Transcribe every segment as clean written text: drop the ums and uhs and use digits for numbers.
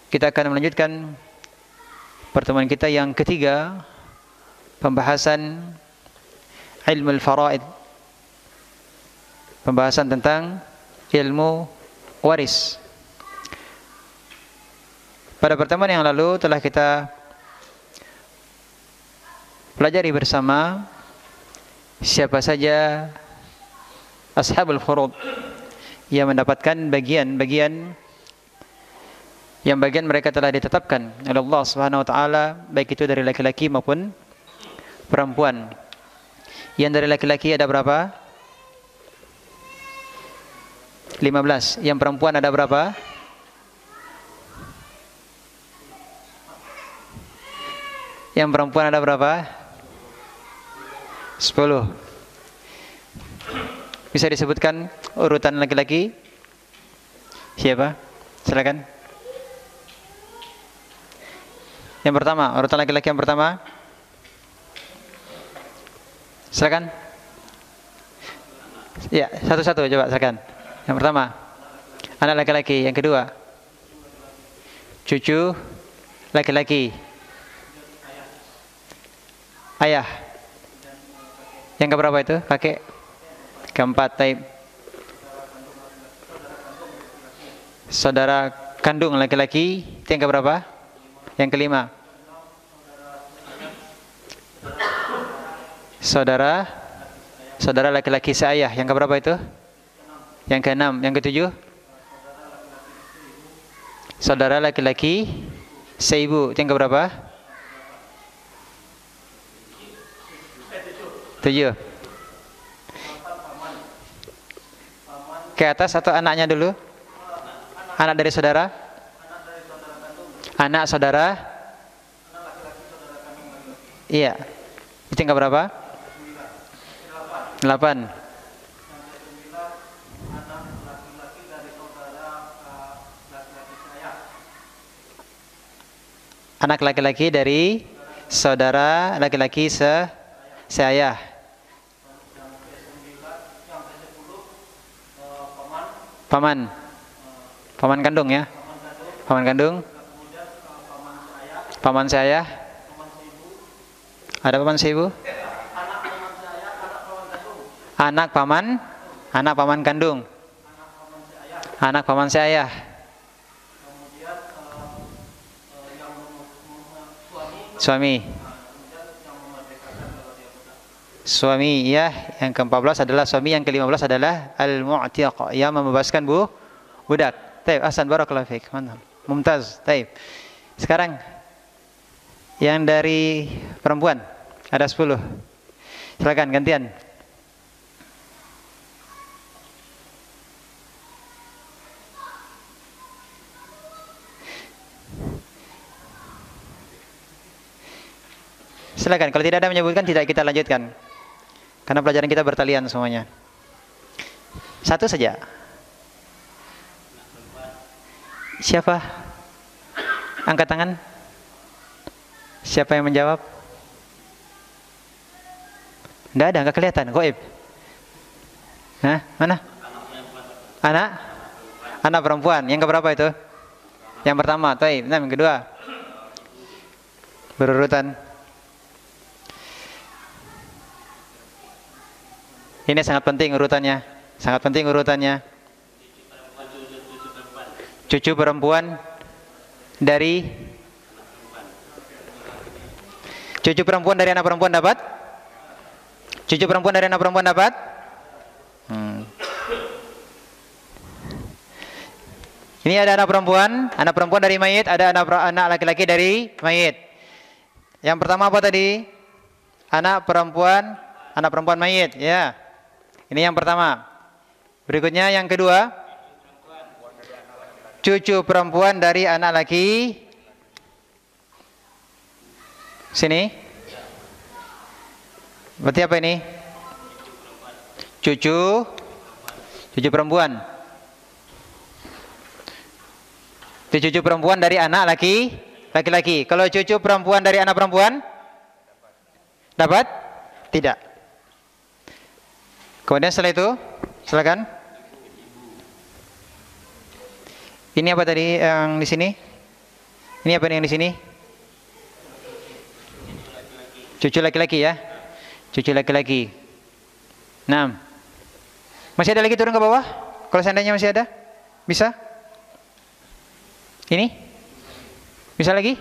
Kita akan melanjutkan pertemuan kita yang ketiga, pembahasan ilmu al-faraid, pembahasan tentang ilmu waris. Pada pertemuan yang lalu telah kita pelajari bersama siapa saja ashabul furud yang mendapatkan bagian-bagian yang bagian mereka telah ditetapkan oleh Allah Subhanahu wa taala, baik itu dari laki-laki maupun perempuan. Yang dari laki-laki ada berapa? 15. Yang perempuan ada berapa? Yang perempuan ada berapa? 10. Bisa disebutkan urutan laki-laki? Siapa? Silakan. Yang pertama, urutan laki-laki yang pertama. Silakan. Ya, satu-satu coba silakan. Yang pertama, anak laki-laki. Yang kedua, cucu laki-laki. Ayah. Yang keberapa itu? Kakek. Keempat, taib. Saudara kandung laki-laki. Itu yang keberapa? Yang kelima. Saudara laki-laki seayah. Yang keberapa itu? Yang keenam. Yang ketujuh? Saudara laki-laki seibu. Itu yang keberapa? 7. Ke atas atau anaknya dulu? Anak dari saudara? Anak saudara? Iya. Itu yang keberapa? 8. Anak laki-laki dari saudara laki-laki seayah. Paman kandung ya. Paman kandung. Paman seayah. Ada paman seibu? Anak paman kandung. Anak paman seayah. Suami ya, yang ke-14 adalah suami, yang ke-15 adalah al-mu'tiq, yang membebaskan budak. Taib, ahsan, barakallahu fiik. Mumtaz. Taib. Sekarang yang dari perempuan ada 10. Silakan gantian. Silakan, kalau tidak ada menyebutkan tidak kita lanjutkan. Karena pelajaran kita bertalian semuanya. Satu saja. Siapa? Angkat tangan. Siapa yang menjawab? Tidak ada, nggak kelihatan. Goib. Hah? Mana? Anak perempuan. Yang keberapa itu? Yang pertama. Taib. Nah, yang kedua. Berurutan. Ini sangat penting urutannya. Sangat penting urutannya. Cucu perempuan dari anak perempuan dapat? Cucu perempuan dari anak perempuan dapat? Ini ada anak perempuan dari mayit, ada anak laki-laki dari mayit. Yang pertama apa tadi? Anak perempuan mayit, ya. Ini yang pertama. Berikutnya yang kedua, cucu perempuan dari anak laki. Sini. Berarti apa ini? Cucu perempuan. Itu cucu perempuan dari anak laki-laki. Kalau cucu perempuan dari anak perempuan dapat? Tidak. Kemudian setelah itu, silakan. Ini apa tadi yang di sini? Ini apa yang di sini? Cucu laki-laki ya. Cucu laki-laki. Nah. Masih ada lagi turun ke bawah? Kalau seandainya masih ada? Bisa? Ini? Bisa lagi?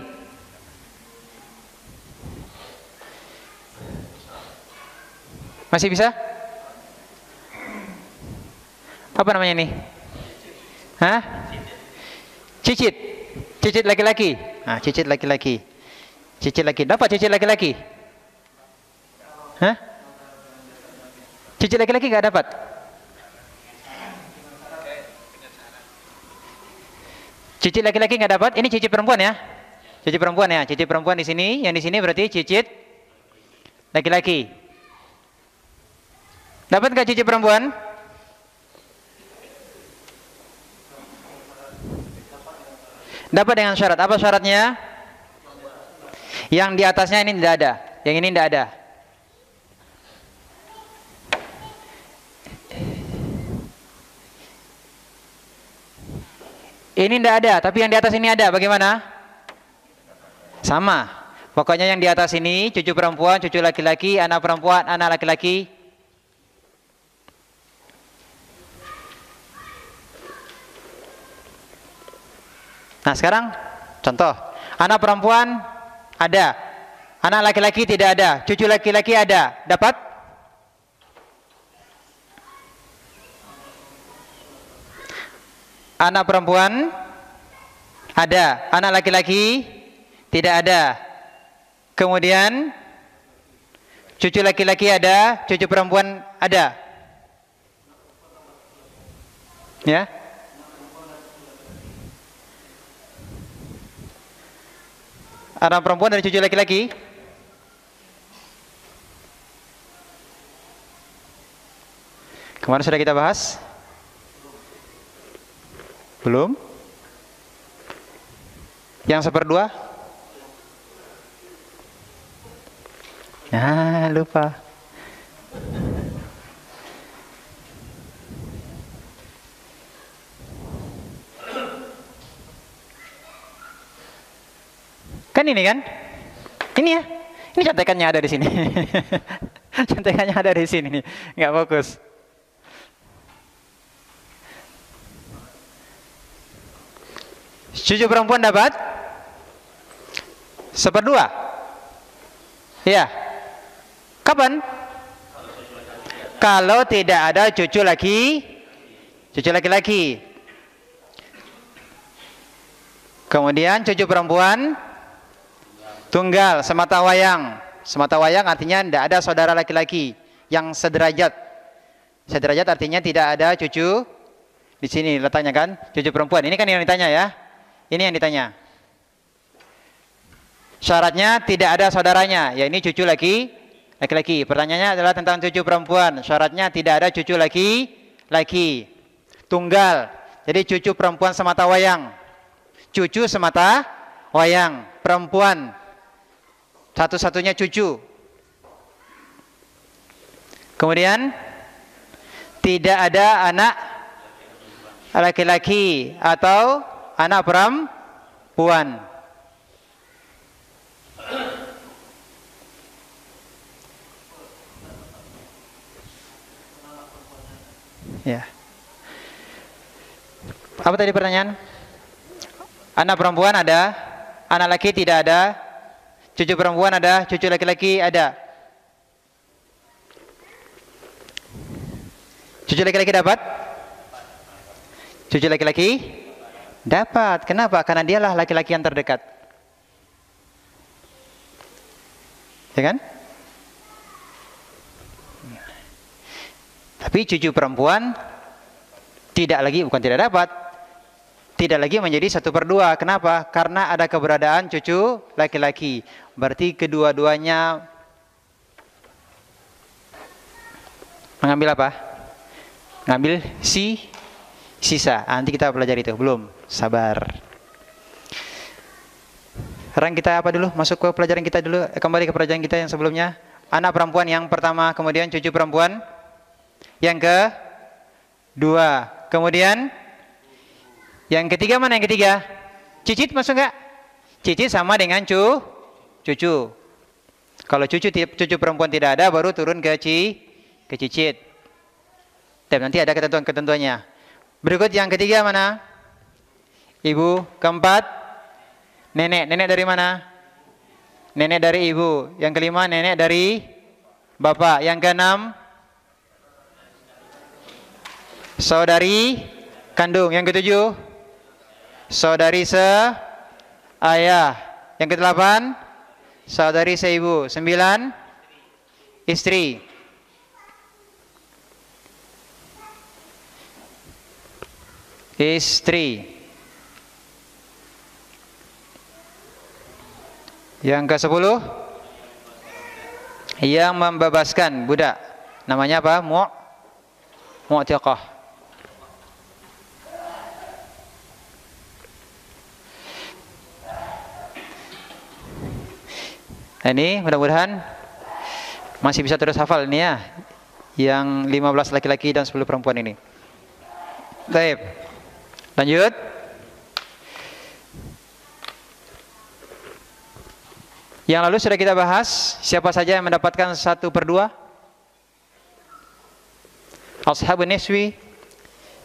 Masih bisa? Apa namanya ini? Hah? Cicit. Cicit laki-laki. Nah, cicit laki-laki. Cicit laki. Dapat cicit laki-laki? Hah? Cicit laki-laki nggak dapat? Cicit laki-laki nggak dapat? Ini cicit perempuan ya? Cicit perempuan ya? Cicit perempuan di sini. Yang di sini berarti cicit laki-laki. Dapat nggak cicit perempuan? Dapat dengan syarat. Apa syaratnya? Yang di atasnya ini tidak ada. Yang ini tidak ada. Ini tidak ada, tapi yang di atas ini ada. Bagaimana? Sama. Pokoknya yang di atas ini cucu perempuan, cucu laki-laki, anak perempuan, anak laki-laki. Nah sekarang contoh, anak perempuan ada, anak laki-laki tidak ada, cucu laki-laki ada, dapat? Anak perempuan ada, anak laki-laki tidak ada. Kemudian cucu laki-laki ada, cucu perempuan ada. Ya. Anak perempuan dan cucu laki-laki. Kemarin sudah kita bahas? Belum? Yang seperdua? Nah, lupa. Kan ini kan? Ini ya. Ini contekannya ada di sini. Contekannya ada di sini nih. Nggak fokus. Cucu perempuan dapat? Seperdua. Iya. Kapan? Kalau tidak ada cucu laki-laki. Kemudian cucu perempuan tunggal, semata wayang. Semata wayang artinya tidak ada saudara laki-laki yang sederajat. Sederajat artinya tidak ada cucu. Di sini letaknya kan, cucu perempuan. Ini kan yang ditanya ya. Ini yang ditanya. Syaratnya tidak ada saudaranya, ya ini cucu laki-laki. Pertanyaannya adalah tentang cucu perempuan. Syaratnya tidak ada cucu laki-laki. Tunggal. Jadi cucu perempuan semata wayang. Cucu semata wayang. Perempuan. Satu-satunya cucu. Kemudian tidak ada anak laki-laki atau anak perempuan. Ya. Apa tadi pertanyaan? Anak perempuan ada, anak laki tidak ada, cucu perempuan ada, cucu laki-laki ada. Cucu laki-laki dapat? Cucu laki-laki dapat. Kenapa? Karena dialah laki-laki yang terdekat. Ya kan? Tapi cucu perempuan bukan tidak dapat, tidak lagi menjadi 1/2. Kenapa? Karena ada keberadaan cucu laki-laki. Berarti kedua-duanya mengambil apa? Ngambil sisa. Nanti kita pelajari itu. Belum, sabar. Sekarang kita apa dulu? Masuk ke pelajaran kita dulu. Kembali ke pelajaran kita yang sebelumnya. Anak perempuan yang pertama, kemudian cucu perempuan yang kedua, kemudian yang ketiga mana yang ketiga? Cicit masuk nggak? Cicit sama dengan cucu. Kalau cucu perempuan tidak ada, baru turun ke cicit. Dan nanti ada ketentuannya. Berikut yang ketiga mana? Ibu. Keempat, nenek. Nenek dari mana? Nenek dari ibu. Yang kelima, nenek dari bapak. Yang keenam, saudari kandung. Yang ketujuh, saudari seayah. Yang kedelapan, saudari seibu. 9, istri. Istri. Yang ke-10, yang membebaskan budak. Namanya apa? Mu'tiqah. Ini mudah-mudahan masih bisa terus hafal ini ya. Yang 15 laki-laki dan 10 perempuan ini. Baik. Lanjut. Yang lalu sudah kita bahas siapa saja yang mendapatkan 1/2. Ashabun niswi.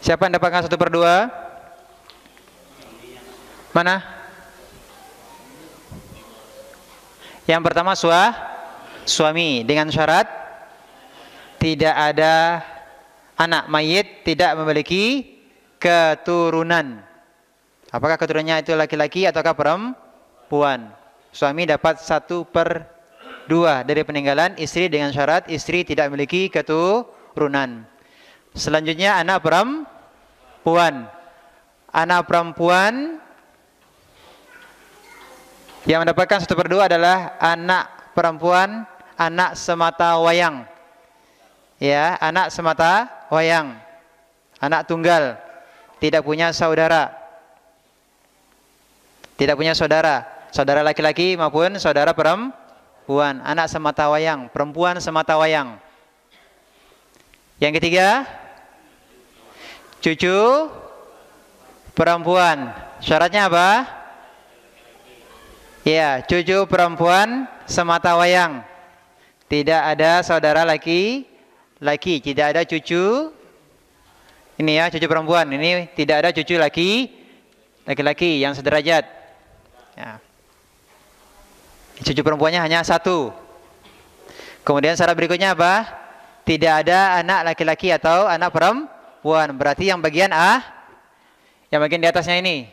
Siapa yang mendapatkan 1/2? Mana? Yang pertama suami dengan syarat tidak ada anak, mayit tidak memiliki keturunan. Apakah keturunannya itu laki-laki ataukah perempuan? Suami dapat 1/2 dari peninggalan istri dengan syarat istri tidak memiliki keturunan. Selanjutnya anak perempuan. Anak perempuan yang mendapatkan 1/2 adalah anak perempuan, anak semata wayang. Ya, anak semata wayang. Anak tunggal, tidak punya saudara. Tidak punya saudara. Saudara laki-laki maupun saudara perempuan. Anak semata wayang, perempuan semata wayang. Yang ketiga, cucu perempuan. Syaratnya apa? Ya, cucu perempuan semata wayang. Tidak ada saudara laki-laki, tidak ada cucu. Ini ya, cucu perempuan. Ini tidak ada cucu laki-laki yang sederajat. Ya. Cucu perempuannya hanya 1. Kemudian syarat berikutnya apa? Tidak ada anak laki-laki atau anak perempuan. Berarti yang bagian A, yang bagian di atasnya ini.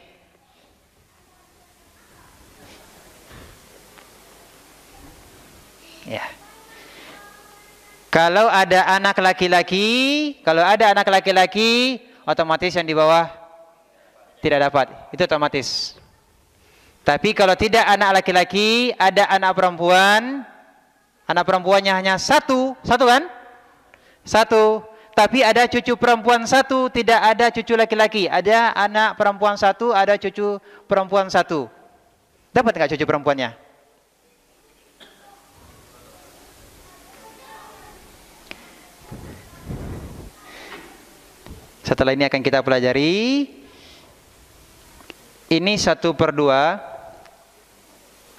Ya. Kalau ada anak laki-laki, otomatis yang di bawah tidak dapat. Itu otomatis. Tapi kalau tidak anak laki-laki, ada anak perempuan, anak perempuannya hanya 1 kan? 1. Tapi ada cucu perempuan 1, tidak ada cucu laki-laki. Ada anak perempuan 1, ada cucu perempuan 1. Dapat nggak cucu perempuannya? Setelah ini akan kita pelajari. Ini 1/2.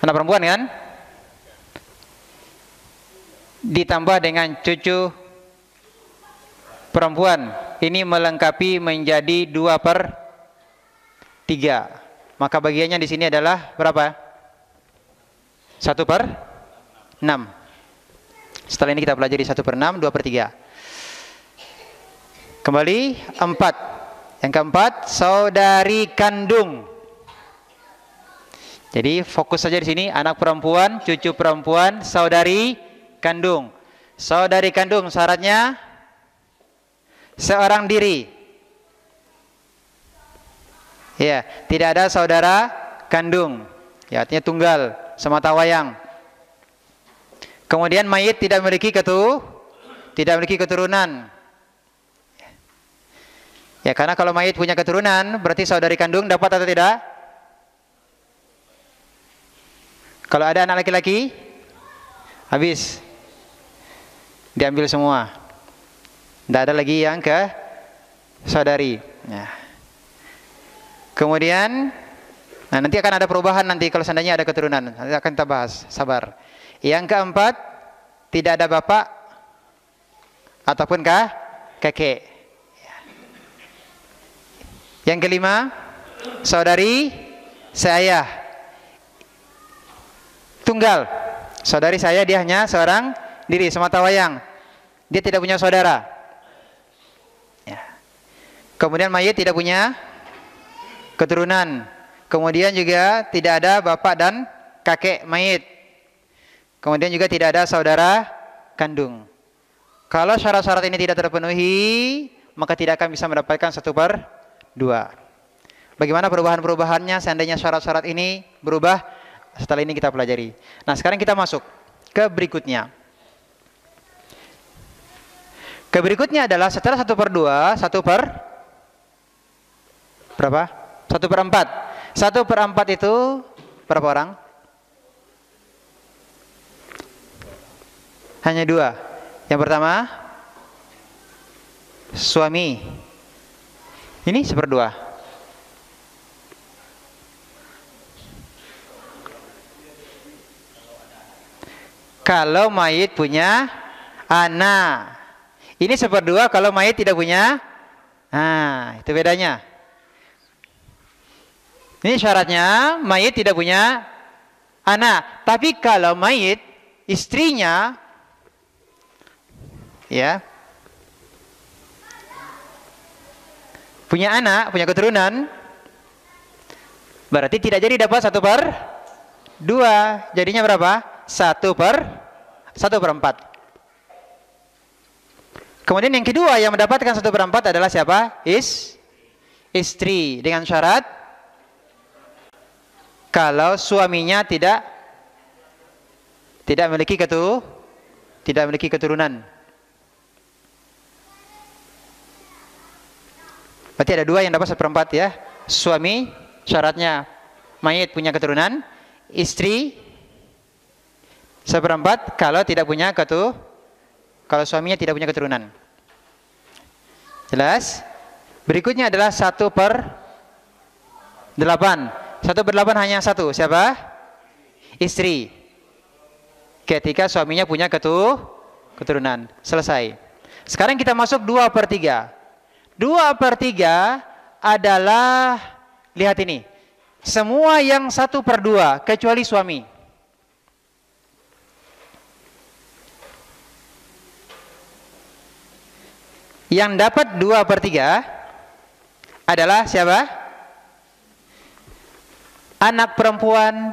Anak perempuan kan? Ditambah dengan cucu perempuan. Ini melengkapi menjadi 2/3. Maka bagiannya di sini adalah berapa? 1/6. Setelah ini kita pelajari 1/6, 2/3. Kembali 4. Yang keempat, saudari kandung. Jadi fokus saja di sini, anak perempuan, cucu perempuan, saudari kandung. Saudari kandung syaratnya seorang diri. Ya, tidak ada saudara kandung. Ya, artinya tunggal, semata wayang. Kemudian mayit tidak memiliki keturunan. Ya, karena kalau mayit punya keturunan, berarti saudari kandung dapat atau tidak? Kalau ada anak laki-laki, habis. Diambil semua. Tidak ada lagi yang ke saudari. Nah. Kemudian Nah, nanti akan ada perubahan nanti kalau seandainya ada keturunan. Nanti akan kita bahas, sabar. Yang keempat, tidak ada bapak ataupun kakek. Yang kelima, saudari seayah. Tunggal. Saudari saya dia hanya seorang diri, semata wayang. Dia tidak punya saudara. Ya. Kemudian mayit tidak punya keturunan. Kemudian juga tidak ada bapak dan kakek mayit. Kemudian juga tidak ada saudara kandung. Kalau syarat-syarat ini tidak terpenuhi, maka tidak akan bisa mendapatkan 1/2. Bagaimana perubahan-perubahannya seandainya syarat-syarat ini berubah? Setelah ini kita pelajari. Nah, sekarang kita masuk ke berikutnya. Ke berikutnya adalah setelah 1/2, berapa? 1/4. 1/4 itu berapa orang? Hanya 2. Yang pertama, suami. Ini 1/2. Kalau mayit punya anak. Ini 1/2 kalau mayit tidak punya. Nah, itu bedanya. Ini syaratnya mayit tidak punya anak. Tapi kalau mayit istrinya ya punya anak, punya keturunan, berarti tidak jadi dapat 1/2. Jadinya berapa? 1/4. Kemudian yang kedua yang mendapatkan 1/4 adalah siapa? Istri, dengan syarat kalau suaminya tidak memiliki keturunan. Berarti ada 2 yang dapat 1/4 ya. Suami syaratnya mayit punya keturunan, istri 1/4 kalau tidak punya kalau suaminya tidak punya keturunan. Jelas? Berikutnya adalah 1/8. 1/8 hanya satu. Siapa? Istri. Ketika suaminya punya keturunan. Selesai. Sekarang kita masuk 2/3. 2/3 adalah, lihat ini, semua yang 1/2 kecuali suami. Yang dapat 2/3 adalah siapa? Anak perempuan,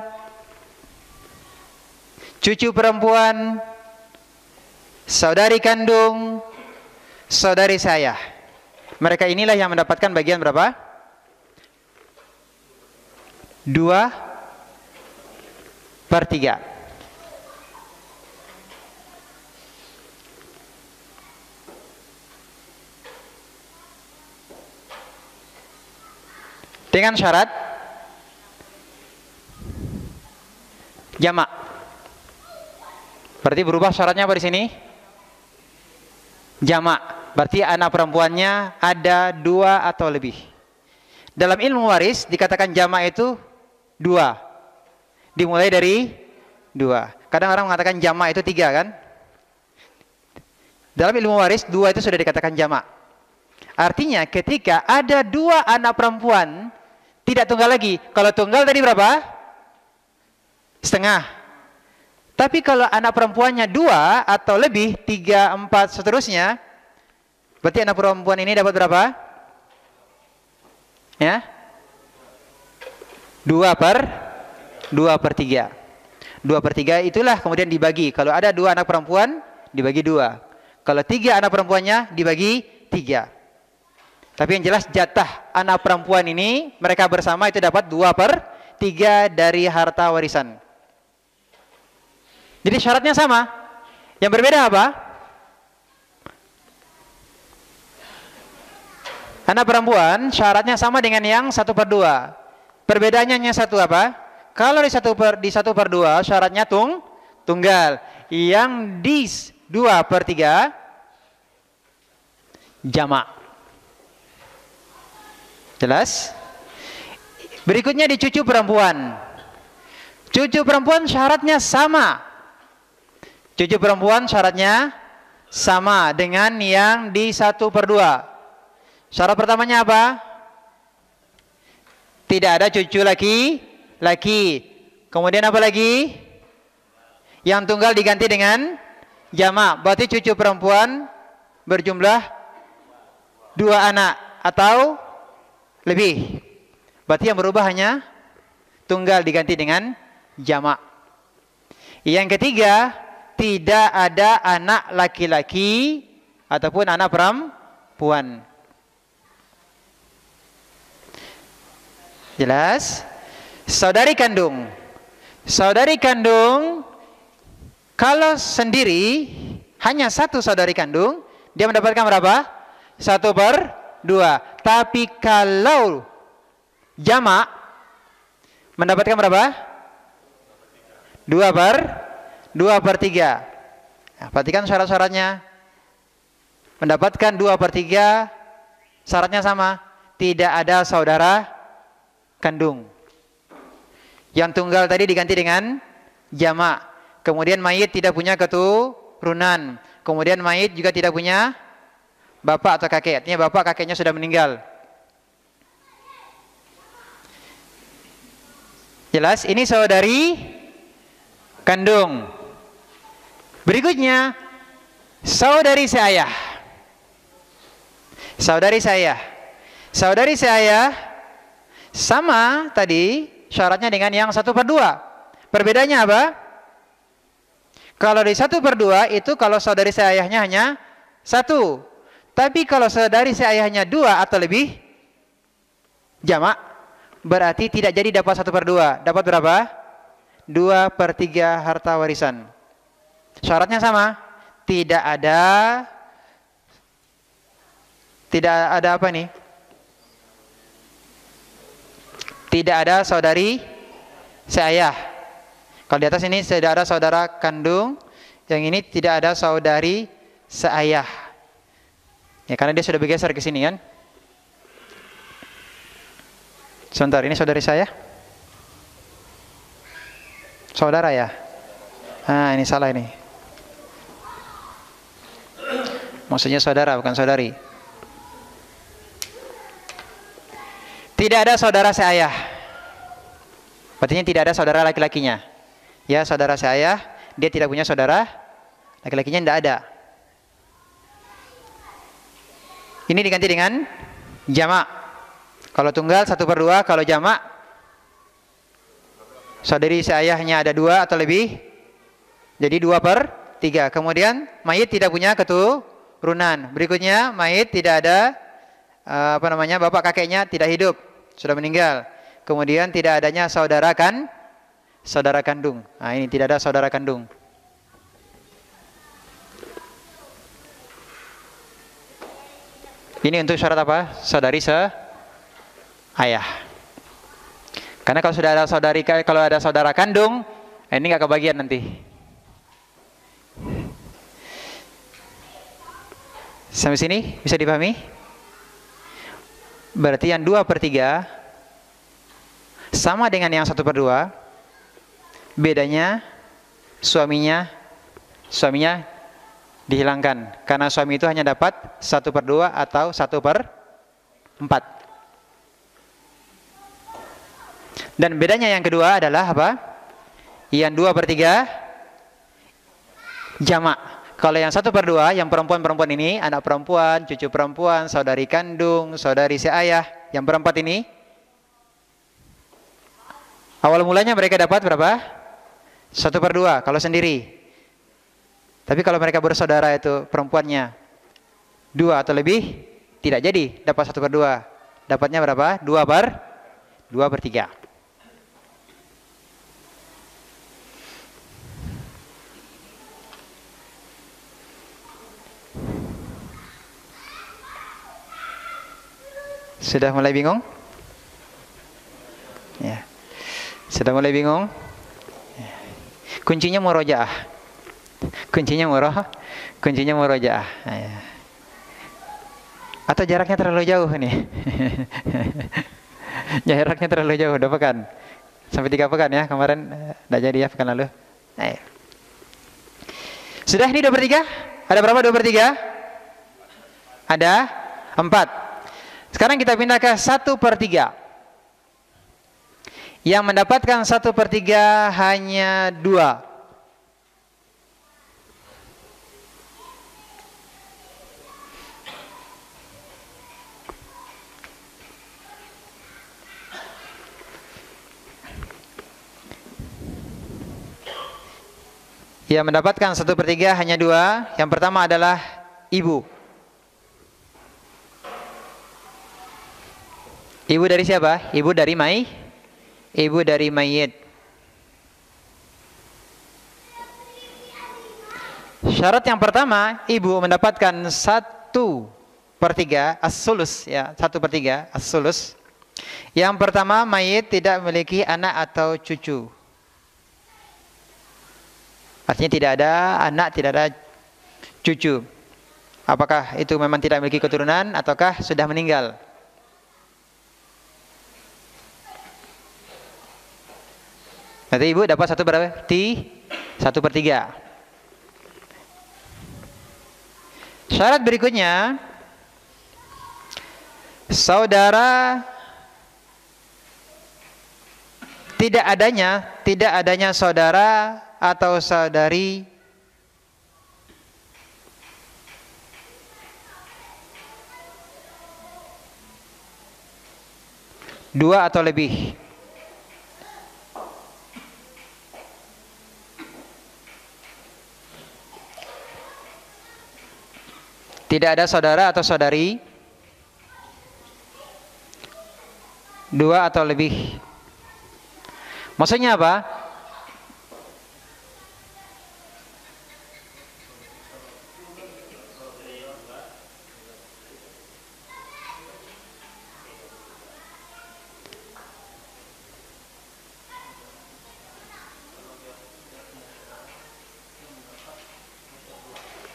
cucu perempuan, saudari kandung, saudari saya. Mereka inilah yang mendapatkan bagian berapa? 2/3. Dengan syarat jamak. Berarti berubah syaratnya apa di sini? Jamak. Berarti anak perempuannya ada 2 atau lebih. Dalam ilmu waris dikatakan jamak itu 2. Dimulai dari 2. Kadang orang mengatakan jamak itu 3 kan? Dalam ilmu waris 2 itu sudah dikatakan jamak. Artinya ketika ada 2 anak perempuan, tidak tunggal lagi. Kalau tunggal tadi berapa? Setengah. Tapi kalau anak perempuannya 2 atau lebih, 3, 4, seterusnya, berarti anak perempuan ini dapat berapa? Ya, 2/3. 2/3 itulah kemudian dibagi. Kalau ada 2 anak perempuan, dibagi 2. Kalau 3 anak perempuannya, dibagi 3. Tapi yang jelas jatah anak perempuan ini mereka bersama itu dapat 2/3 dari harta warisan. Jadi syaratnya sama. Yang berbeda apa? Anak perempuan syaratnya sama dengan yang 1/2. Perbedaannya hanya satu apa? Kalau di 1/2 syaratnya tunggal. Yang di 2/3 jamak. Jelas? Berikutnya di cucu perempuan. Cucu perempuan syaratnya sama. Cucu perempuan syaratnya sama dengan yang di 1/2. Syarat pertamanya apa? Tidak ada cucu laki-laki. Kemudian apa lagi? Yang tunggal diganti dengan jamak. Berarti cucu perempuan berjumlah 2 anak atau lebih. Berarti yang berubah hanya tunggal diganti dengan jamak. Yang ketiga, tidak ada anak laki-laki ataupun anak perempuan. Jelas? Saudari kandung. Saudari kandung, kalau sendiri hanya satu saudari kandung, dia mendapatkan berapa? 1/2. Tapi kalau jamak, mendapatkan berapa? 2/3. Nah, perhatikan syarat-syaratnya. Mendapatkan 2/3, syaratnya sama. Tidak ada saudara kandung. Yang tunggal tadi diganti dengan jamak. Kemudian mayit tidak punya keturunan. Kemudian mayit juga tidak punya bapak atau kakek. Artinya bapak kakeknya sudah meninggal. Jelas? Ini saudari kandung. Berikutnya, saudari seayah. Saudari seayah. Saudari seayah sama tadi syaratnya dengan yang 1/2. Perbedaannya apa? Kalau di 1/2 itu kalau saudari seayahnya hanya 1. Tapi kalau saudari seayahnya 2 atau lebih, jamak, berarti tidak jadi dapat 1/2. Dapat berapa? 2/3 harta warisan. Syaratnya sama. Tidak ada apa nih? Tidak ada saudari seayah. Kalau di atas ini tidak ada saudara kandung, yang ini tidak ada saudari seayah. Ya, karena dia sudah bergeser ke sini kan. Sebentar, ini saudari saya? Saudara ya? Nah, ini salah ini. Maksudnya saudara, bukan saudari. Tidak ada saudara seayah. Artinya tidak ada saudara laki-lakinya. Ya, saudara seayah, dia tidak punya saudara laki-lakinya, tidak ada. Ini diganti dengan jamak. Kalau tunggal 1/2, kalau jamak saudari seayahnya ada 2 atau lebih, jadi 2/3. Kemudian mayit tidak punya keturunan. Berikutnya mayit tidak ada bapak kakeknya tidak hidup, sudah meninggal. Kemudian tidak adanya saudara kandung. Nah, ini tidak ada saudara kandung. Ini untuk syarat apa? Saudari seayah. Karena kalau sudah ada kalau ada saudara kandung, ini nggak kebagian nanti. Sampai sini bisa dipahami? Berarti yang 2/3 sama dengan yang 1/2. Bedanya suaminya dihilangkan. Karena suami itu hanya dapat 1/2 atau 1/4. Dan bedanya yang kedua adalah apa? Yang 2/3 jamak. Kalau yang 1/2, yang perempuan-perempuan ini, anak perempuan, cucu perempuan, saudari kandung, saudari seayah, yang berempat ini, awal mulanya mereka dapat berapa? 1/2 kalau sendiri. Tapi kalau mereka bersaudara itu perempuannya 2 atau lebih, tidak jadi dapat 1/2. Dapatnya berapa? 2/3. Sudah mulai bingung? Ya. Sudah mulai bingung? Ya. Kuncinya murojaah. Kuncinya murojaah. Ya. Atau jaraknya terlalu jauh nih. Jaraknya terlalu jauh, 2 pekan. Sampai 3 pekan ya, kemarin enggak jadi ya pekan lalu. Nah, ya. Sudah ini 2/3? Ada berapa 2/3? Ada 4. Sekarang kita pindah ke 1/3. Yang mendapatkan 1/3 hanya 2. Yang mendapatkan 1/3 hanya 2. Yang pertama adalah ibu. Ibu dari siapa? Ibu dari Ibu dari mayit. Syarat yang pertama, ibu mendapatkan 1/3 as-sulus ya, 1/3 as-sulus. Yang pertama, mayit tidak memiliki anak atau cucu. Artinya tidak ada anak, tidak ada cucu. Apakah itu memang tidak memiliki keturunan ataukah sudah meninggal? Nanti ibu dapat 1/3. Syarat berikutnya, saudara tidak adanya saudara atau saudari dua atau lebih. Tidak ada saudara atau saudari 2 atau lebih. Maksudnya apa?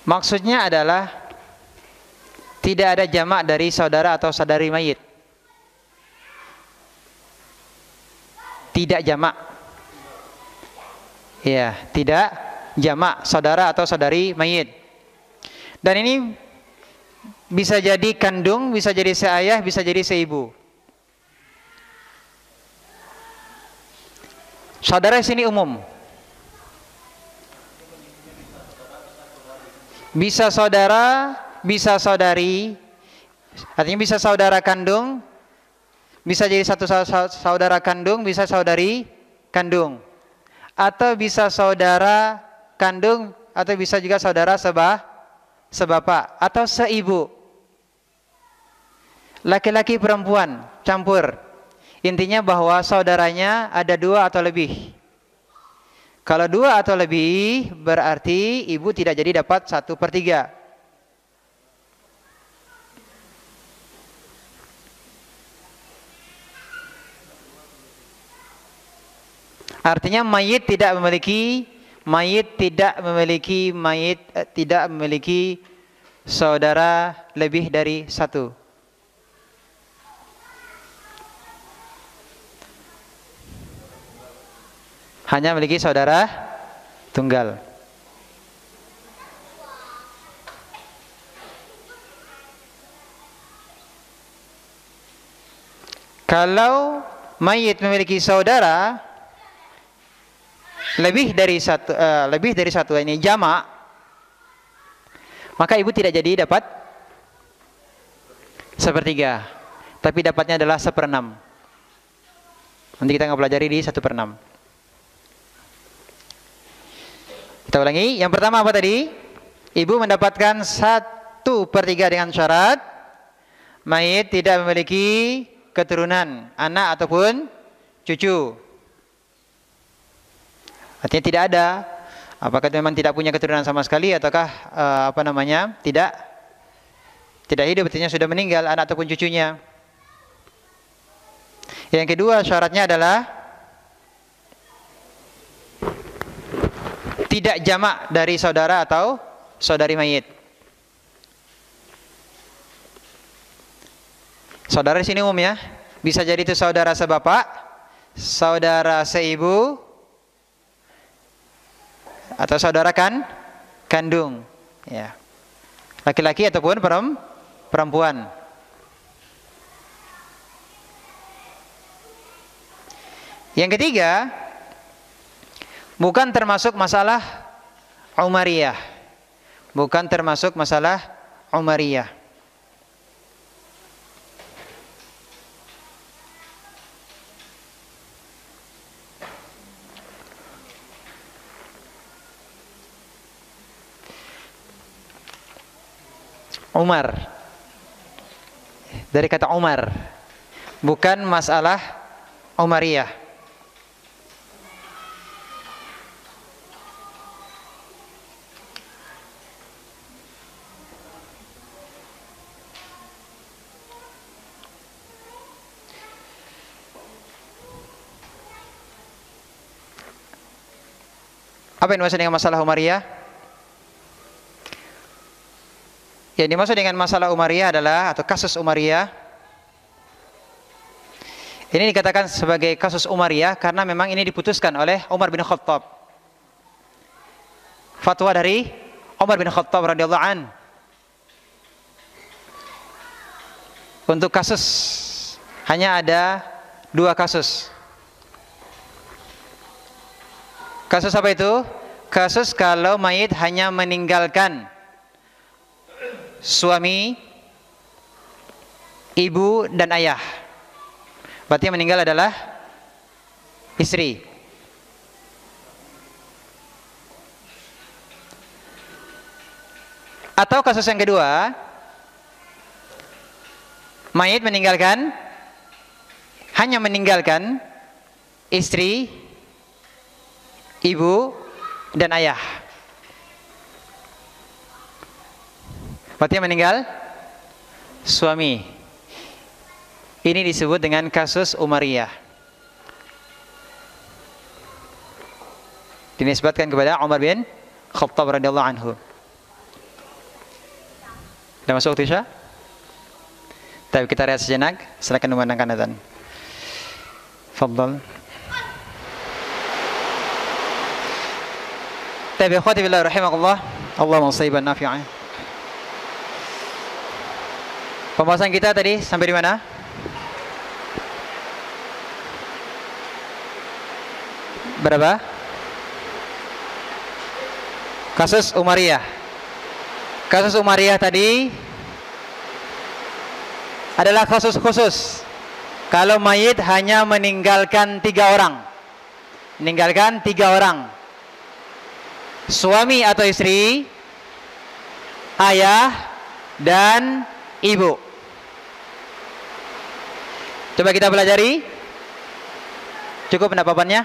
Maksudnya adalah tidak ada jamak dari saudara atau saudari mayit. Tidak jamak. Ya, tidak jamak saudara atau saudari mayit. Dan ini bisa jadi kandung, bisa jadi seayah, bisa jadi seibu. Saudara di sini umum. Bisa saudara, bisa saudari, artinya bisa saudara kandung, bisa jadi satu saudara kandung, bisa saudari kandung, atau bisa saudara kandung, atau bisa juga saudara sebapak, atau seibu. Laki-laki perempuan campur. Intinya bahwa saudaranya ada 2 atau lebih. Kalau 2 atau lebih berarti ibu tidak jadi dapat 1/3. Artinya mayit tidak memiliki saudara lebih dari 1. Hanya memiliki saudara tunggal. Kalau mayit memiliki saudara lebih dari satu ini jamak, maka ibu tidak jadi dapat 1/3, tapi dapatnya adalah 1/6. Nanti kita akan pelajari di 1/6. Kita ulangi. Yang pertama apa tadi? Ibu mendapatkan 1/3 dengan syarat mayit tidak memiliki keturunan, anak ataupun cucu. Artinya tidak ada. Apakah memang tidak punya keturunan sama sekali ataukah tidak hidup, artinya sudah meninggal anak ataupun cucunya. Yang kedua syaratnya adalah tidak jamak dari saudara atau saudari mayit. Saudara di sini umum ya. Bisa jadi itu saudara sebapak, saudara seibu, atau saudara kandung, ya, laki-laki ataupun perempuan. Yang ketiga, bukan termasuk masalah umariyah, bukan termasuk masalah umariyah. Umar, dari kata Umar, bukan masalah umariyah. Apa yang dimaksud dengan masalah umariyah? Yang dimaksud dengan masalah umariyah adalah, atau kasus umariyah, ini dikatakan sebagai kasus umariyah karena memang ini diputuskan oleh Umar bin Khattab. Fatwa dari Umar bin Khattab radhiyallahu an. Untuk kasus hanya ada 2 kasus. Kasus apa itu? Kasus kalau mayit hanya meninggalkan suami, ibu, dan ayah. Berarti yang meninggal adalah istri. Atau kasus yang kedua, mayit hanya meninggalkan istri, ibu, dan ayah. Berarti yang meninggal suami. Ini disebut dengan kasus umariyah. Dinisbatkan kepada Umar bin Khattab radhiyallahu anhu. Sudah masuk waktu Isya? Tapi kita rehat sejenak, silakan memandangkan azan. Fadhal. Tabi akhwati billah rahimakumullah. Allahumma shayban nafi'an. Pembahasan kita tadi sampai di mana? Berapa? Kasus umariyah. Kasus umariyah tadi adalah kasus khusus. Kalau mayit hanya meninggalkan 3 orang. Meninggalkan 3 orang. Suami atau istri, ayah, dan ibu. Coba kita pelajari. Cukup pendapatannya?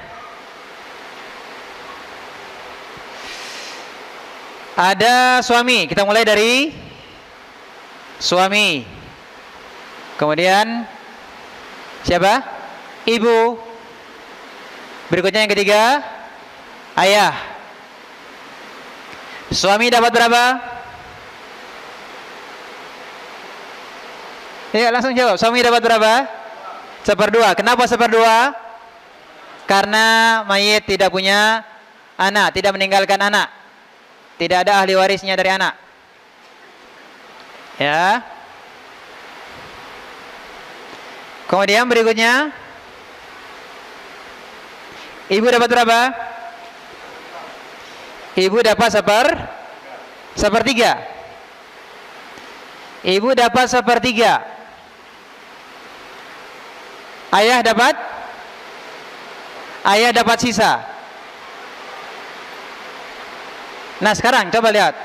Ada suami. Kita mulai dari suami. Kemudian siapa? Ibu. Berikutnya yang ketiga, ayah. Suami dapat berapa? Ya, langsung jawab. Suami dapat berapa? 1/2. Kenapa 1/2? Karena mayit tidak punya anak, tidak meninggalkan anak. Tidak ada ahli warisnya dari anak. Ya. Kemudian berikutnya, ibu dapat berapa? Ibu dapat 1/3. Ibu dapat 1/3. Ayah dapat sisa. Nah sekarang coba lihat.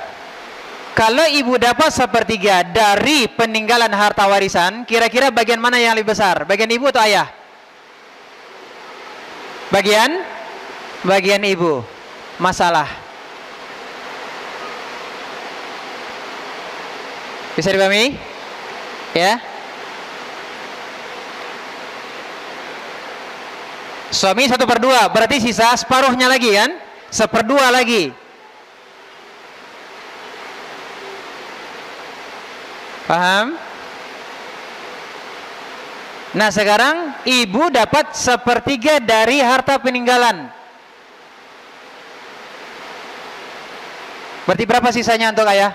Kalau ibu dapat 1/3 dari peninggalan harta warisan, kira-kira bagian mana yang lebih besar? Bagian ibu atau ayah? Bagian ibu. Masalah. Bisa dipahami? Ya. Suami 1/2, berarti sisa separuhnya lagi kan? 1/2 lagi. Paham? Nah sekarang ibu dapat sepertiga dari harta peninggalan. Berarti berapa sisanya untuk ayah?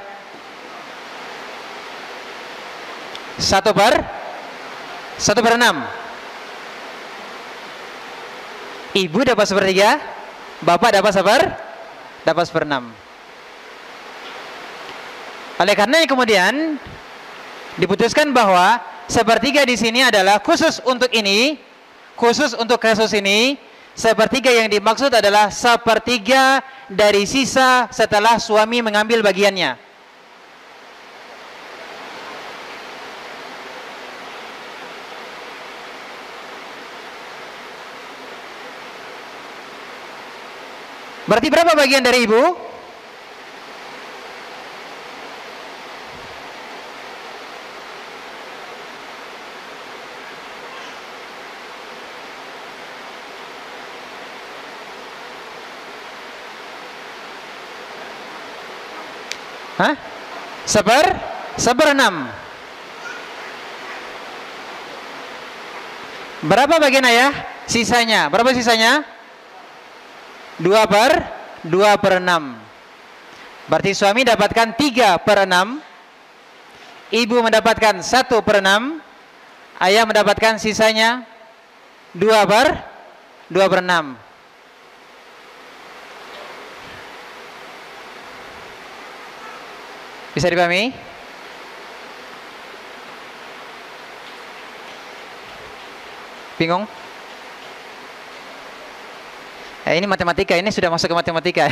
1/6. Ibu dapat sepertiga, bapak dapat 1/6. Oleh karenanya kemudian diputuskan bahwa sepertiga di sini adalah khusus untuk ini, khusus untuk kasus ini. Sepertiga yang dimaksud adalah sepertiga dari sisa setelah suami mengambil bagiannya. Berarti berapa bagian dari ibu? Hah? 1/6. Berapa bagian ayah? Sisanya. Berapa sisanya? 2/6. Berarti suami dapatkan 3/6. Ibu mendapatkan 1/6. Ayah mendapatkan sisanya 2/6. Bisa dipahami? Bingung? Ini matematika, ini sudah masuk ke matematika.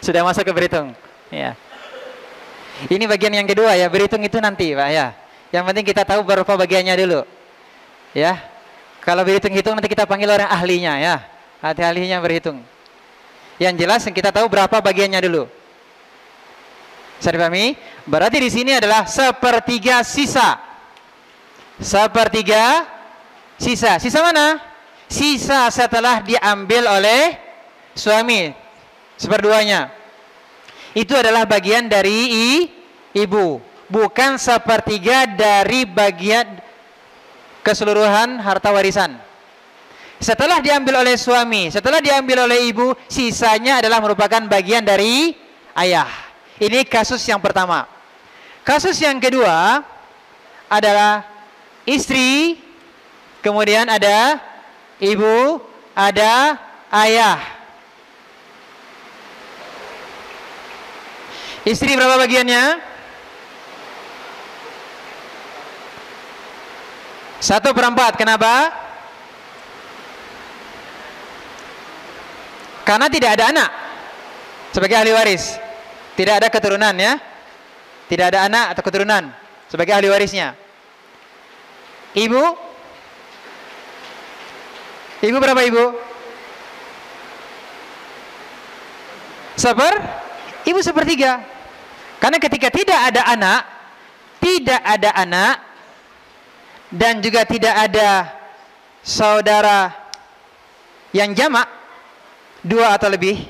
Sudah masuk ke berhitung. Ya. Ini bagian yang kedua ya, berhitung itu nanti Pak ya. Yang penting kita tahu berapa bagiannya dulu. Ya. Kalau berhitung-hitung nanti kita panggil orang ahlinya ya. Ahlinya berhitung. Yang jelas kita tahu berapa bagiannya dulu. Bisa dipahami? Berarti di sini adalah sepertiga sisa. Sepertiga sisa. Sisa mana? Sisa setelah diambil oleh suami. 1/2-nya. Itu adalah bagian dari ibu. Bukan sepertiga dari bagian keseluruhan harta warisan. Setelah diambil oleh suami, setelah diambil oleh ibu, sisanya adalah merupakan bagian dari ayah. Ini kasus yang pertama. Kasus yang kedua adalah istri, kemudian ada ibu, ada ayah. Istri berapa bagiannya? 1/4. Kenapa? Karena tidak ada anak sebagai ahli waris. Tidak ada keturunan ya. Tidak ada anak atau keturunan sebagai ahli warisnya. Ibu? Ibu berapa ibu? Ibu 1/3. Karena ketika tidak ada anak dan juga tidak ada saudara yang jamak 2 atau lebih,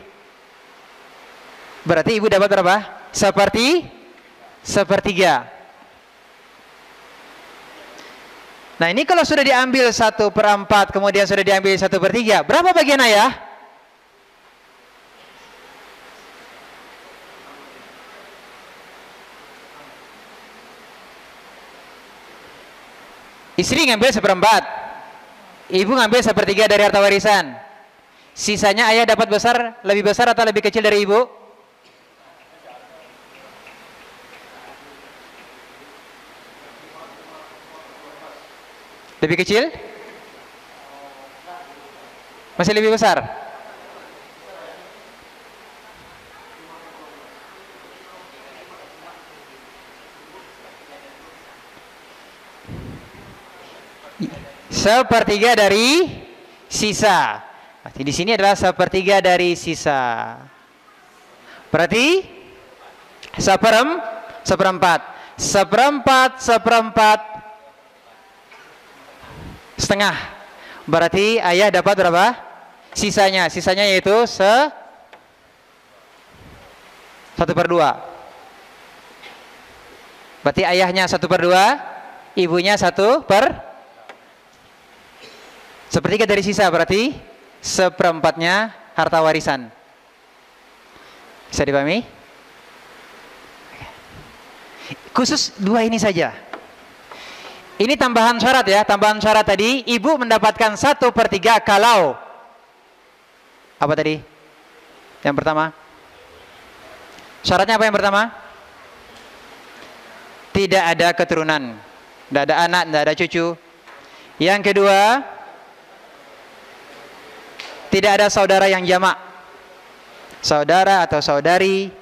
berarti ibu dapat berapa? 1/3. Nah ini kalau sudah diambil 1/4, kemudian sudah diambil 1/3, berapa bagian ayah? Istri ngambil 1/4, ibu ngambil 1/3 dari harta warisan. Sisanya ayah dapat lebih besar atau lebih kecil dari ibu? Lebih kecil? Masih lebih besar? Sepertiga dari sisa. Berarti di sini adalah 1/3 dari sisa. Berarti 1/4. 1/4 setengah. Berarti ayah dapat berapa? Sisanya yaitu 1/2. Berarti ayahnya 1/2, ibunya 1/4. Sepertiga dari sisa berarti seperempatnya harta warisan. Bisa dipahami? Khusus dua ini saja. Ini tambahan syarat ya. Tambahan syarat tadi, ibu mendapatkan 1/3 kalau apa tadi? Yang pertama. Syaratnya apa yang pertama? Tidak ada keturunan. Tidak ada anak, tidak ada cucu. Yang kedua, tidak ada saudara yang jamak. Saudara atau saudari,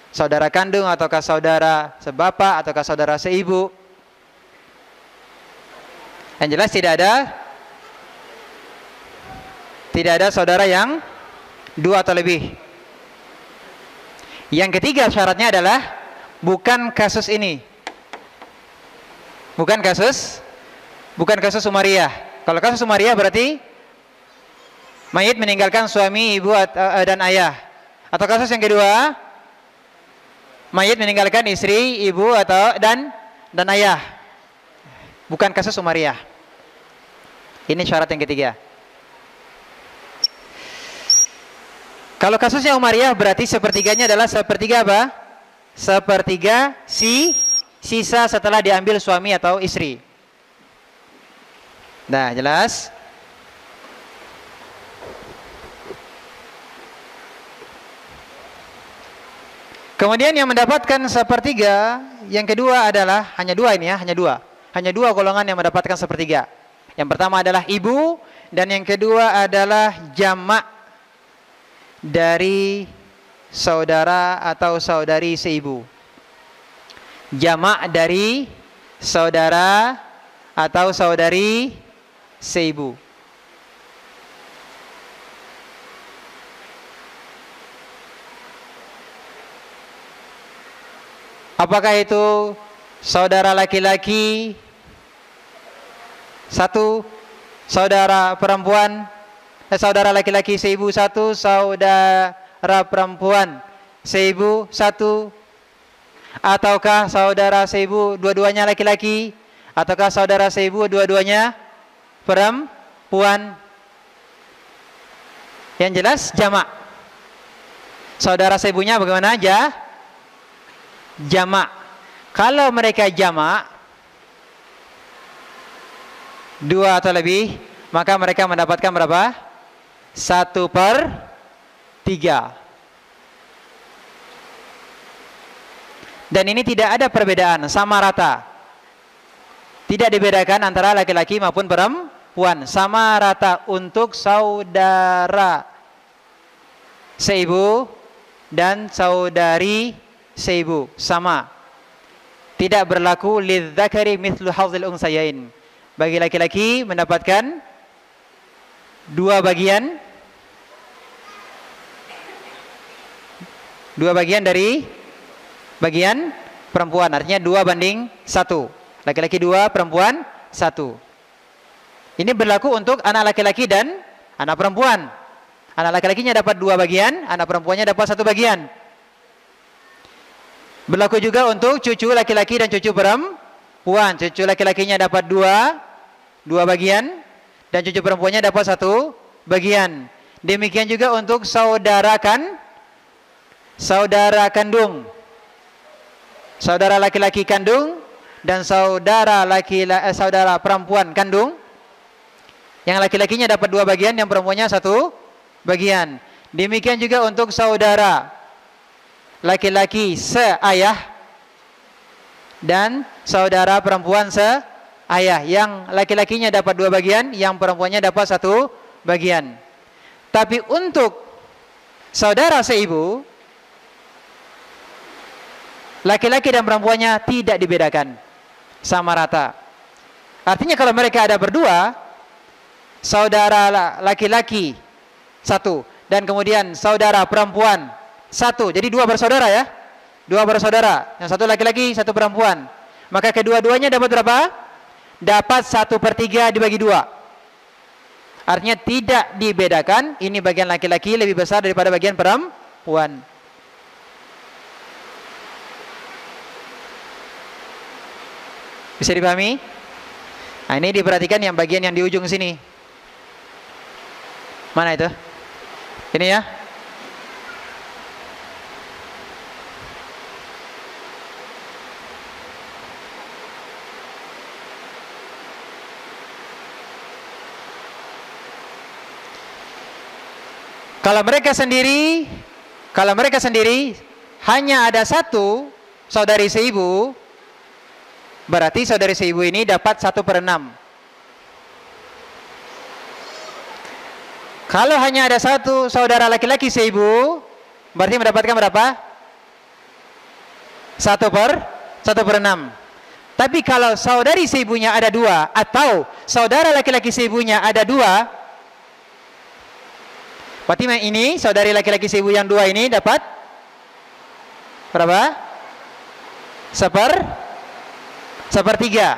saudara kandung ataukah saudara sebapak ataukah saudara seibu. Yang jelas tidak ada saudara yang dua atau lebih. Yang ketiga syaratnya adalah bukan kasus ini. Bukan kasus Umariyah. Kalau kasus Umariyah berarti mayit meninggalkan suami, ibu dan ayah. Atau kasus yang kedua, mayit meninggalkan istri, ibu dan ayah. Bukan kasus Umariyah. Ini syarat yang ketiga. Kalau kasusnya Umariyah berarti sepertiganya adalah sepertiga apa? Sepertiga sisa setelah diambil suami atau istri. Nah, jelas? Kemudian yang mendapatkan sepertiga, yang kedua adalah hanya dua ini ya, hanya dua golongan yang mendapatkan sepertiga. Yang pertama adalah ibu dan yang kedua adalah jamak dari saudara atau saudari seibu. Jamak dari saudara atau saudari seibu. Apakah itu saudara laki-laki satu, saudara perempuan, saudara laki-laki seibu satu, saudara perempuan seibu satu, ataukah saudara seibu dua-duanya laki-laki, ataukah saudara seibu dua-duanya perempuan? Yang jelas jamak. Saudara seibunya bagaimana aja? Jamak. Kalau mereka jamak dua atau lebih, maka mereka mendapatkan berapa? 1/3. Dan ini tidak ada perbedaan, sama rata. Tidak dibedakan antara laki-laki maupun perempuan, sama rata untuk saudara seibu dan saudari seibu, sama. Tidak berlaku lidzakari mithlu hadzil unsayain. Bagi laki-laki mendapatkan dua bagian dari bagian perempuan, artinya 2/1. Laki-laki 2, perempuan 1. Ini berlaku untuk anak laki-laki dan anak perempuan. Anak laki-lakinya dapat 2 bagian, anak perempuannya dapat 1 bagian. Berlaku juga untuk cucu laki-laki dan cucu perempuan. Cucu laki-lakinya dapat 2 bagian dan cucu perempuannya dapat 1 bagian. Demikian juga untuk saudara kandung. Saudara laki-laki kandung dan saudara perempuan kandung. Yang laki-lakinya dapat 2 bagian, yang perempuannya 1 bagian. Demikian juga untuk saudara laki-laki seayah dan saudara perempuan seayah. Yang laki-lakinya dapat 2 bagian, yang perempuannya dapat 1 bagian. Tapi untuk saudara seibu, laki-laki dan perempuannya tidak dibedakan, sama rata. Artinya kalau mereka ada berdua, saudara laki-laki 1 dan kemudian saudara perempuan 1, jadi 2 bersaudara ya, 2 bersaudara, yang 1 laki-laki 1 perempuan, maka kedua-duanya dapat berapa? Dapat 1/3 dibagi 2. Artinya tidak dibedakan, ini bagian laki-laki lebih besar daripada bagian perempuan. Bisa dipahami? Nah, ini diperhatikan yang bagian yang di ujung sini. Mana itu? Ini ya. Kalau mereka sendiri hanya ada satu saudari seibu, berarti saudari seibu ini dapat 1/6. Kalau hanya ada satu saudara laki-laki seibu, berarti mendapatkan berapa? 1/6. Tapi kalau saudari seibunya ada 2 atau saudara laki-laki seibunya ada 2, berarti ini saudari laki-laki seibu yang 2 ini dapat berapa? 1/3.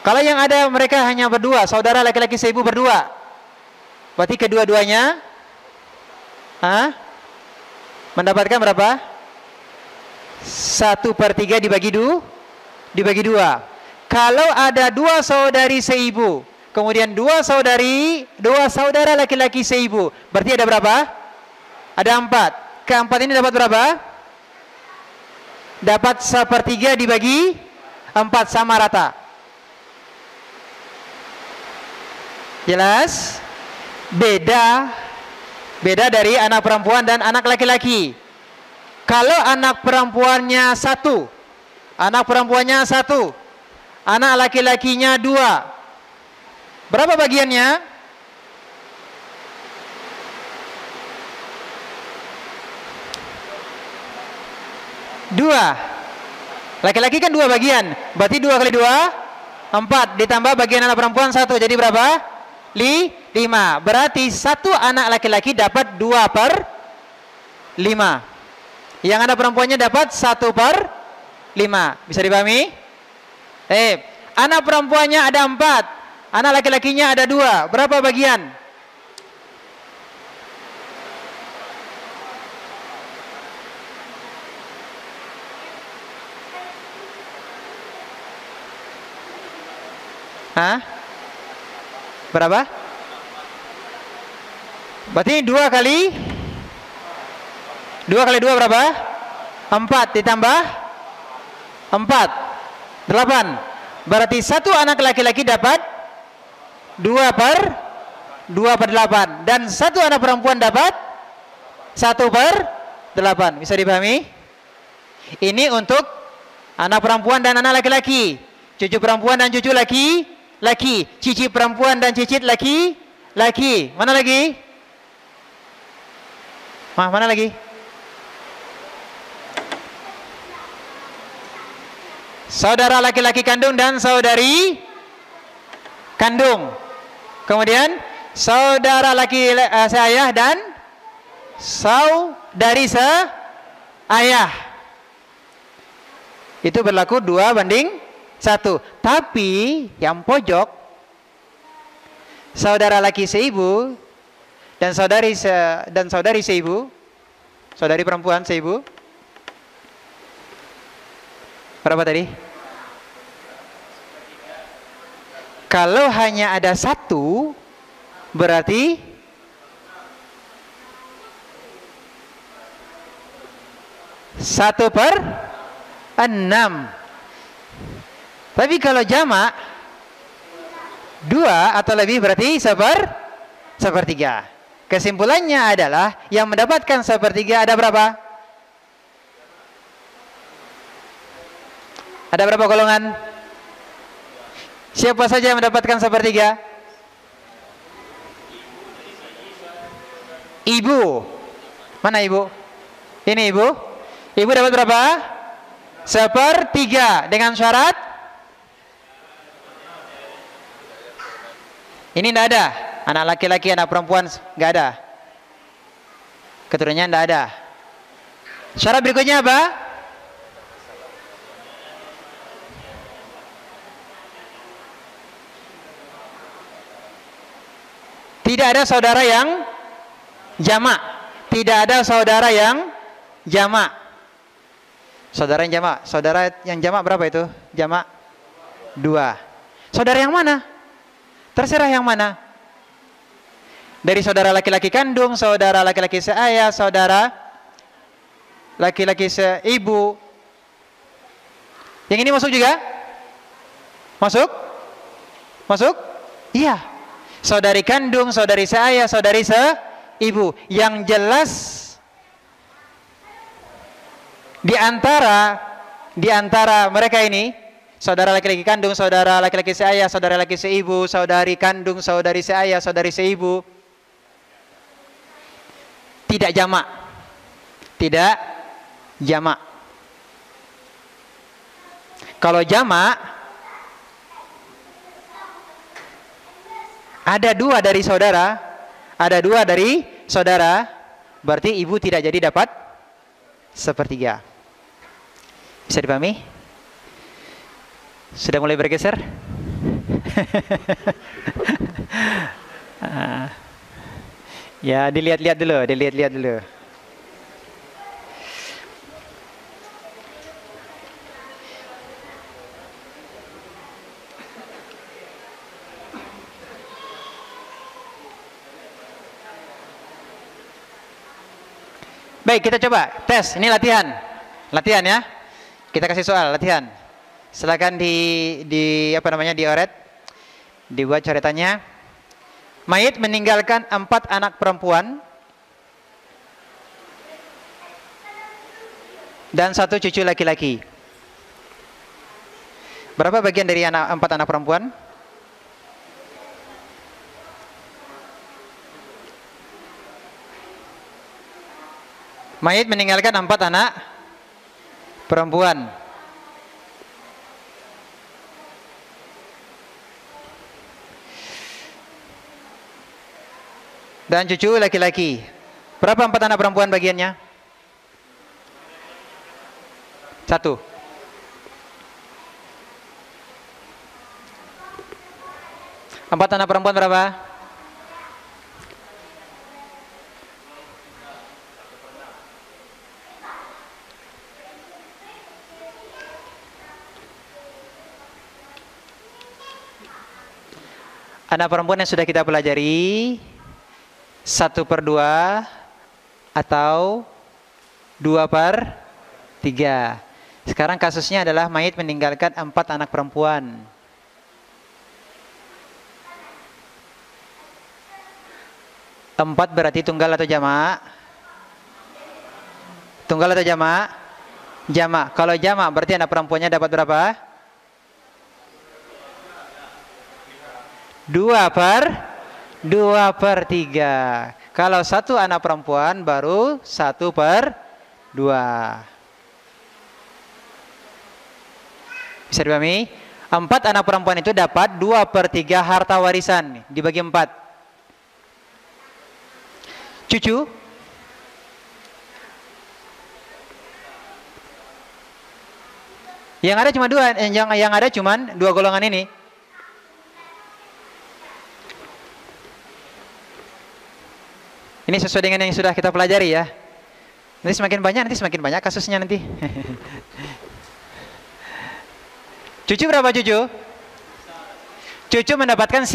Kalau yang ada mereka hanya berdua, saudara laki-laki seibu berdua, berarti kedua-duanya mendapatkan berapa? 1/3 dibagi 2. Kalau ada 2 saudari seibu, kemudian 2 saudara laki-laki seibu, berarti ada berapa? Ada 4. Keempat ini dapat berapa? Dapat 1/3 dibagi 4, sama rata. Jelas? Beda dari anak perempuan dan anak laki-laki. Kalau anak perempuannya 1, anak laki-lakinya 2, berapa bagiannya? 2. Laki-laki kan 2 bagian, berarti 2 kali 2 4, ditambah bagian anak perempuan 1, jadi berapa? 5. Berarti satu anak laki-laki dapat 2/5. Yang anak perempuannya dapat 1/5. Bisa dipahami? Anak perempuannya ada 4, anak laki-lakinya ada 2, berapa bagian? Berapa? Berarti 2 kali 2 berapa? 4 ditambah 4, 8. Berarti satu anak laki-laki dapat 2/8 dan satu anak perempuan dapat 1/8. Bisa dipahami? Ini untuk anak perempuan dan anak laki-laki, cucu perempuan dan cucu laki-laki, cicit perempuan dan cicit laki-laki. Mana lagi? Mana lagi? Saudara laki-laki kandung dan saudari kandung. Kemudian saudara laki seayah dan saudari seayah. Itu berlaku 2/1. Tapi yang pojok, saudara laki seibu dan saudari seibu, saudari perempuan seibu, berapa tadi? Kalau hanya ada 1, berarti 1/6. Tapi kalau jamak 2 atau lebih berarti 1/3. Kesimpulannya adalah yang mendapatkan 1/3 ada berapa? Ada berapa golongan? Siapa saja yang mendapatkan 1/3? Ibu. Mana ibu? Ini ibu. Ibu dapat berapa? 1/3 dengan syarat ini tidak ada. Anak laki-laki, anak perempuan nggak ada. Keturunannya tidak ada. Syarat berikutnya apa? Tidak ada saudara yang jamak. Tidak ada saudara yang jamak. Saudara yang jamak. Saudara yang jamak berapa itu? Jamak 2. Saudara yang mana? Terserah yang mana. Dari saudara laki-laki kandung, saudara laki-laki seayah, saudara laki-laki seibu. Yang ini masuk juga? Masuk? Masuk? Iya. Saudari kandung, saudari seayah, saudari seibu. Yang jelas di antara mereka ini, saudara laki-laki kandung, saudara laki-laki seayah, saudara laki seibu, saudari kandung, saudari seayah, saudari seibu, tidak jamak. Tidak jamak. Kalau jamak, ada dua dari saudara, berarti ibu tidak jadi dapat sepertiga. Bisa dipahami? Sudah mulai bergeser? Ya, dilihat-lihat dulu. Baik, kita coba tes. Ini latihan ya. Kita kasih soal latihan. Silakan di dioret, dibuat coretannya. Mayit meninggalkan 4 anak perempuan dan 1 cucu laki-laki. Berapa bagian dari 4 anak perempuan? Mayit meninggalkan 4 anak perempuan. Dan cucu laki-laki. Berapa 4 anak perempuan bagiannya? 1. Empat anak perempuan berapa? Anak perempuan yang sudah kita pelajari 1/2 atau 2/3. Sekarang kasusnya adalah mayit meninggalkan 4 anak perempuan. Empat berarti tunggal atau jamak? Tunggal atau jamak? Jamak. Kalau jamak berarti anak perempuannya dapat berapa? 2/3. Kalau 1 anak perempuan baru 1/2. Bisa dipahami? 4 anak perempuan itu dapat 2/3 harta warisan dibagi 4. Cucu yang ada cuma 2, yang ada cuma 2 golongan ini. Ini sesuai dengan yang sudah kita pelajari ya. Nanti semakin banyak kasusnya nanti. Cucu berapa cucu? Cucu mendapatkan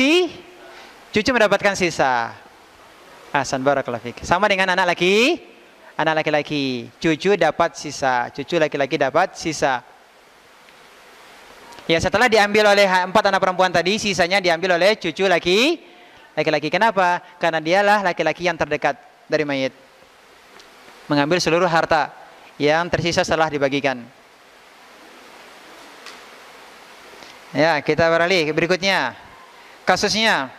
sisa. Ahsan, barakallahu fik. Sama dengan anak laki-laki. Cucu dapat sisa, cucu laki-laki dapat sisa. Ya, setelah diambil oleh 4 anak perempuan tadi, sisanya diambil oleh cucu laki-laki. Kenapa? Karena dialah laki-laki yang terdekat dari mayit. Mengambil seluruh harta yang tersisa setelah dibagikan. Ya, kita beralih ke berikutnya. Kasusnya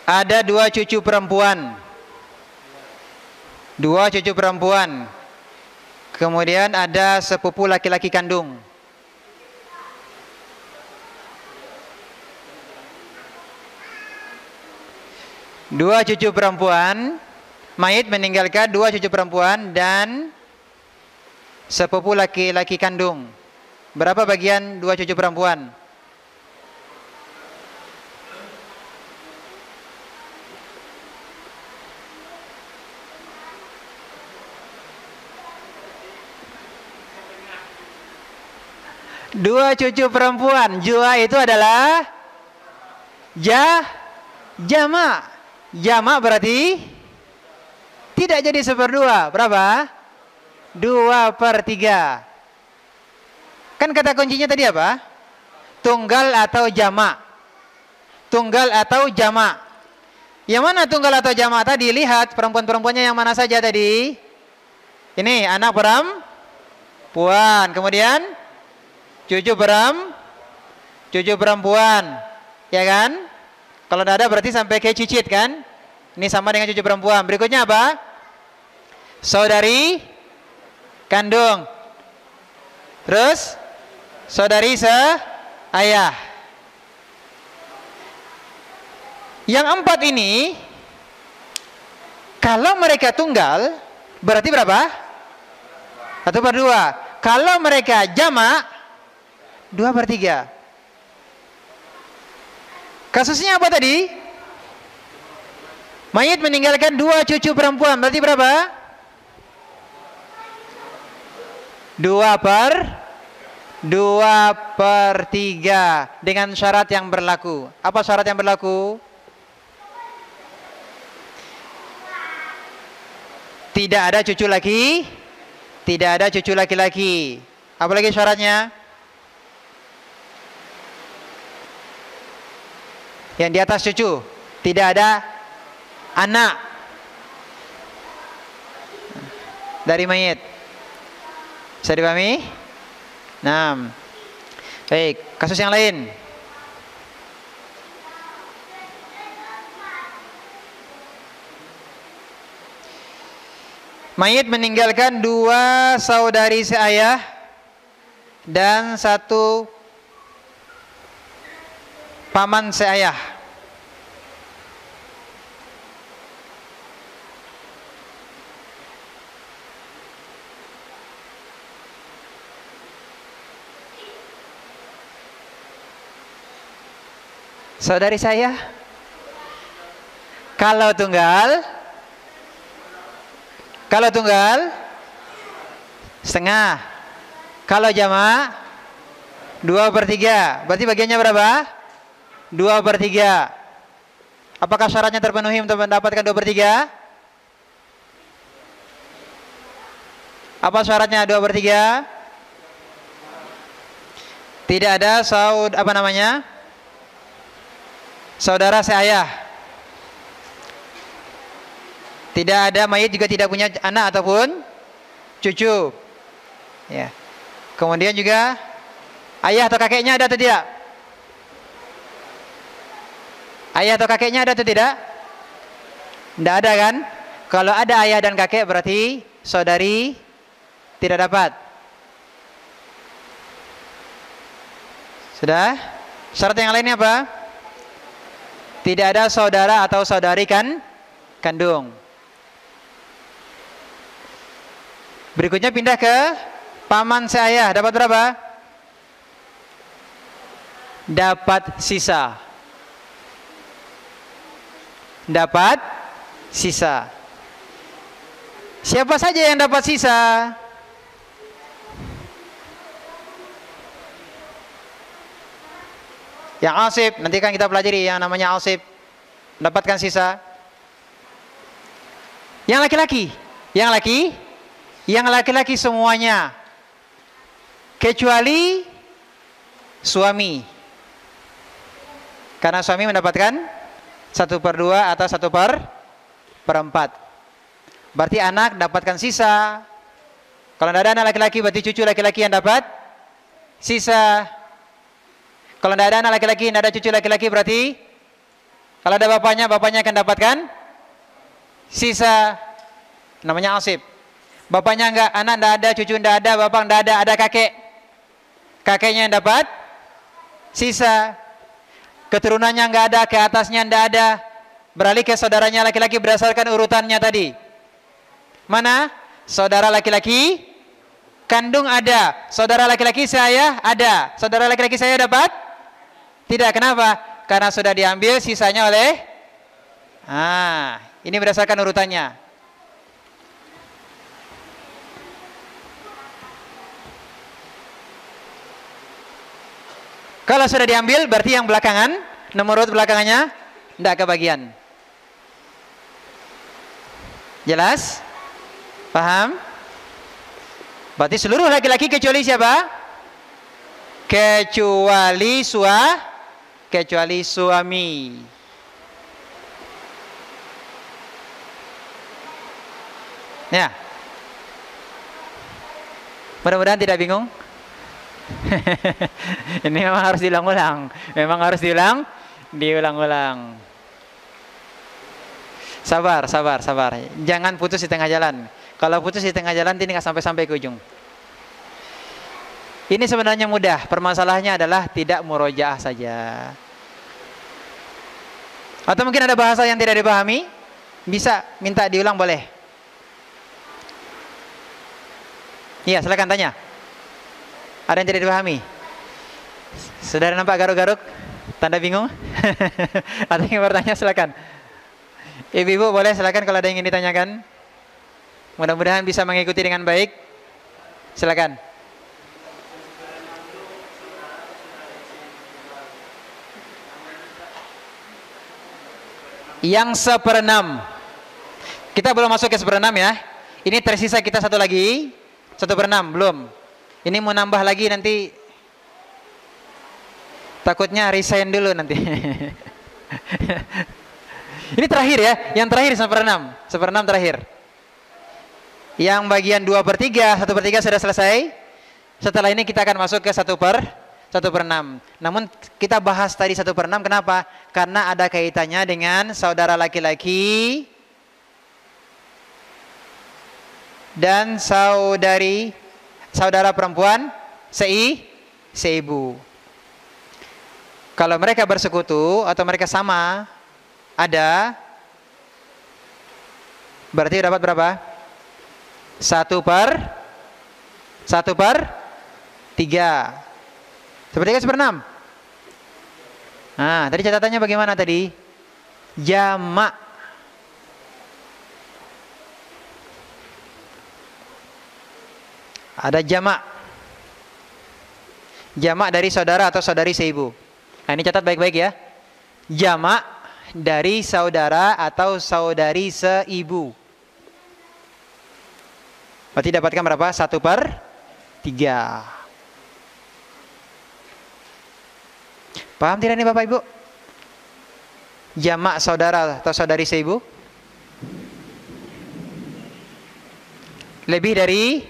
ada 2 cucu perempuan. Kemudian ada sepupu laki-laki kandung. Dua cucu perempuan, mayit meninggalkan 2 cucu perempuan dan sepupu laki-laki kandung. Berapa bagian 2 cucu perempuan? Dua cucu perempuan, jua itu adalah Jamak. Jamak berarti tidak jadi 1/2. Berapa? 2/3. Kan kata kuncinya tadi apa? Tunggal atau jamak. Tunggal atau jamak. Yang mana tunggal atau jamak tadi? Lihat perempuan-perempuannya yang mana saja tadi. Ini anak perempuan. Kemudian cucu perempuan. Ya kan? Kalau tidak ada berarti sampai ke cicit kan? Ini sama dengan cucu perempuan. Berikutnya apa? Saudari kandung. Terus saudari seayah. Yang 4 ini kalau mereka tunggal berarti berapa? 1/2. Kalau mereka jamak 2/3. Kasusnya apa tadi? Mayit meninggalkan 2 cucu perempuan berarti berapa? 2/3 dengan syarat yang berlaku. Apa syarat yang berlaku? Tidak ada cucu laki, tidak ada cucu laki-laki. Apalagi syaratnya? Yang di atas cucu, tidak ada anak dari mayit. Bisa dipahami? Nah, baik. Kasus yang lain. Mayit meninggalkan 2 saudari seayah dan 1 paman seayah. Saudari saya, kalau tunggal setengah. Kalau jamak 2/3. Berarti bagiannya berapa? 2/3. Apakah syaratnya terpenuhi untuk mendapatkan 2/3? Apa syaratnya 2/3? Tidak ada saudara seayah. Tidak ada, mayit juga tidak punya anak ataupun cucu. Ya. Kemudian juga ayah atau kakeknya ada atau tidak? Ayah atau kakeknya ada atau tidak? Tidak ada kan? Kalau ada ayah dan kakek berarti saudari tidak dapat. Sudah? Syarat yang lainnya apa? Tidak ada saudara atau saudari kandung. Berikutnya pindah ke paman seayah. Dapat berapa? Dapat sisa. Dapat sisa. Siapa saja yang dapat sisa? Yang asib, nanti kan kita pelajari yang namanya asib, mendapatkan sisa. Yang laki-laki semuanya kecuali suami, karena suami mendapatkan 1/2 atau 1/4. Berarti anak dapatkan sisa. Kalau tidak ada anak laki-laki berarti cucu laki-laki yang dapat sisa. Kalau tidak ada anak laki-laki, tidak ada cucu laki-laki berarti kalau ada bapaknya akan dapatkan sisa. Namanya asib. Bapaknya enggak, anak tidak ada, cucu tidak ada, bapak tidak ada kakek. Kakeknya yang dapat sisa. Keturunannya enggak ada, ke atasnya tidak ada. Beralih ke saudaranya laki-laki berdasarkan urutannya tadi. Mana? Saudara laki-laki kandung ada, saudara laki-laki saya ada. Saudara laki-laki saya dapat? Tidak. Kenapa? Karena sudah diambil sisanya oleh ini berdasarkan urutannya. Kalau sudah diambil berarti yang belakangan nomor urut belakangannya tidak kebagian. Jelas? Paham? Berarti seluruh laki-laki kecuali siapa? Kecuali suami. Ya. Mudah-mudahan tidak bingung. Ini memang harus diulang-ulang. Memang harus diulang-ulang. Sabar. Jangan putus di tengah jalan. Kalau putus di tengah jalan, ini nggak sampai ke ujung. Ini sebenarnya mudah. Permasalahannya adalah tidak murojaah saja. Atau mungkin ada bahasa yang tidak dipahami, bisa minta diulang boleh. Iya, silakan tanya. Ada yang tidak dipahami? Saudara nampak garuk-garuk? Tanda bingung? Ada yang bertanya, silakan. Ibu-ibu boleh silakan kalau ada yang ingin ditanyakan. Mudah-mudahan bisa mengikuti dengan baik. Silakan. Yang 1/6. Kita belum masuk ke 1/6 ya. Ini tersisa kita satu lagi. 1/6 belum. Ini mau nambah lagi nanti. Takutnya resign dulu nanti. Ini terakhir ya. Yang terakhir 1/6. 1/6 terakhir. Yang bagian 2/3, 1/3 sudah selesai. Setelah ini kita akan masuk ke 1/6. Namun kita bahas tadi 1/6 kenapa? Karena ada kaitannya dengan saudara laki-laki dan saudara perempuan seibu. Kalau mereka bersekutu atau mereka sama ada, berarti dapat berapa? 1/3. 1/3 1/6. Nah, tadi catatannya bagaimana tadi? Jamak. Ada jamak. Jamak dari saudara atau saudari seibu. Nah, ini catat baik-baik ya. Jamak dari saudara atau saudari seibu. Berarti dapatkan berapa? 1/3. Paham tidak nih Bapak Ibu? Jamak saudara atau saudari seibu? Lebih dari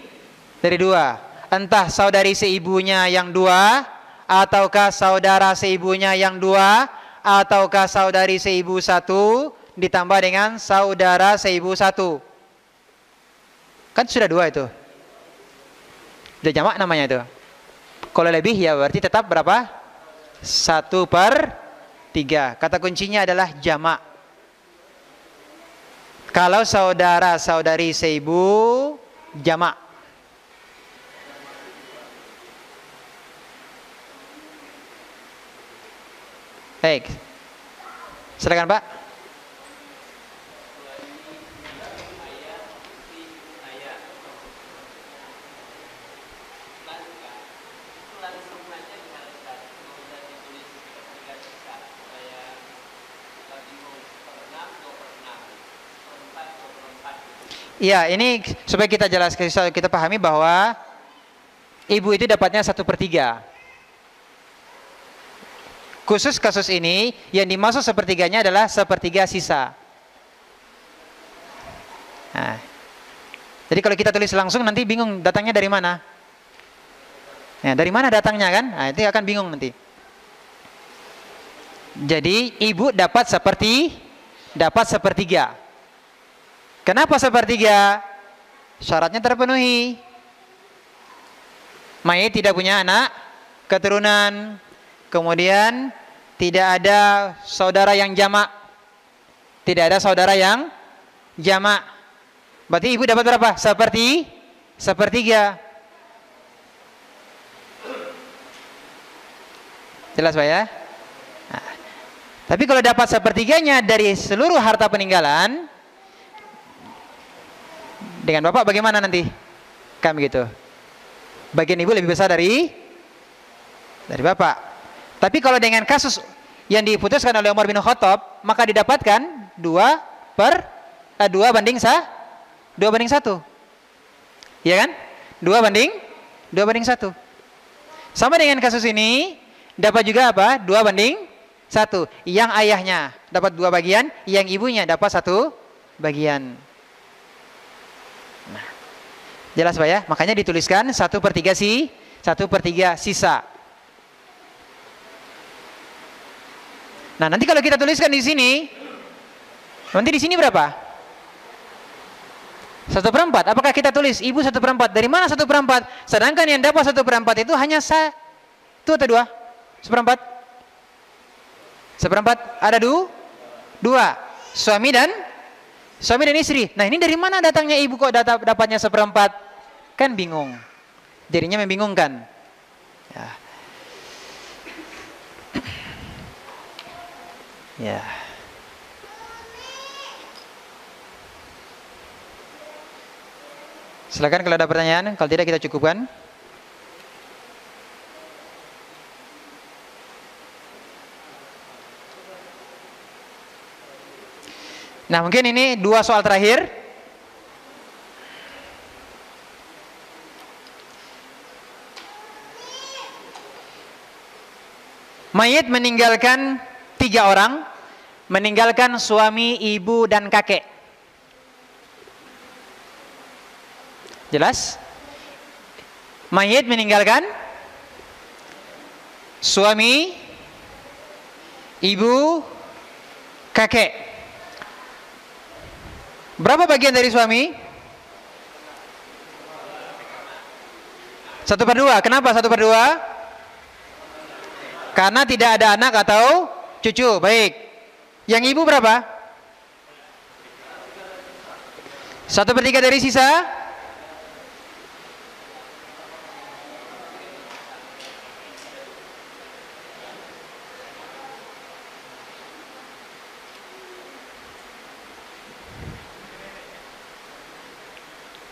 2. Entah saudari seibunya yang 2, ataukah saudara seibunya yang 2, ataukah saudari seibu 1 ditambah dengan saudara seibu 1. Kan sudah 2 itu. Sudah jamak namanya itu. Kalau lebih ya berarti tetap berapa? 1/3. Kata kuncinya adalah jamak. Kalau saudara saudari seibu jamak. Baik. Silakan Pak. Iya, ini supaya kita jelaskan, kita pahami bahwa ibu itu dapatnya 1/3. Khusus kasus ini yang dimaksud 1/3-nya adalah 1/3 sisa. Nah, jadi kalau kita tulis langsung nanti bingung datangnya dari mana. Nah, dari mana datangnya kan? Nah, itu akan bingung nanti. Jadi ibu dapat 1/3. Kenapa 1/3? Syaratnya terpenuhi. Mayit tidak punya anak keturunan, kemudian tidak ada saudara yang jamak, tidak ada saudara yang jamak. Berarti ibu dapat berapa? 1/3. Jelas Pak ya? Nah, tapi kalau dapat 1/3-nya dari seluruh harta peninggalan, dengan bapak bagaimana nanti? Kan begitu. Bagian ibu lebih besar dari bapak. Tapi kalau dengan kasus yang diputuskan oleh Umar bin Khattab, maka didapatkan 2 banding 1. Ya kan? 2 banding 1. Sama dengan kasus ini, dapat juga apa? 2 banding 1. Yang ayahnya dapat 2 bagian, yang ibunya dapat 1 bagian. Nah, jelas Pak ya? Makanya dituliskan 1/3 sisa. Nah, nanti kalau kita tuliskan di sini, nanti di sini berapa? 1/4. Apakah kita tulis ibu 1/4? Dari mana 1/4? Sedangkan yang dapat 1/4 itu hanya 1 atau 2? 1/4. 1/4 ada 2. Suami dan istri. Nah, ini dari mana datangnya ibu kok dapatnya 1/4? Kan bingung. Jadinya membingungkan. Ya. Ya. Silakan kalau ada pertanyaan, kalau tidak kita cukupkan. Nah, mungkin ini 2 soal terakhir. Mayit meninggalkan 3 orang, meninggalkan suami, ibu, dan kakek. Jelas? Mayit meninggalkan suami, ibu, kakek. Berapa bagian dari suami? 1/2. Kenapa 1/2? Karena tidak ada anak atau cucu. Baik. Yang ibu berapa? 1/3 dari sisa.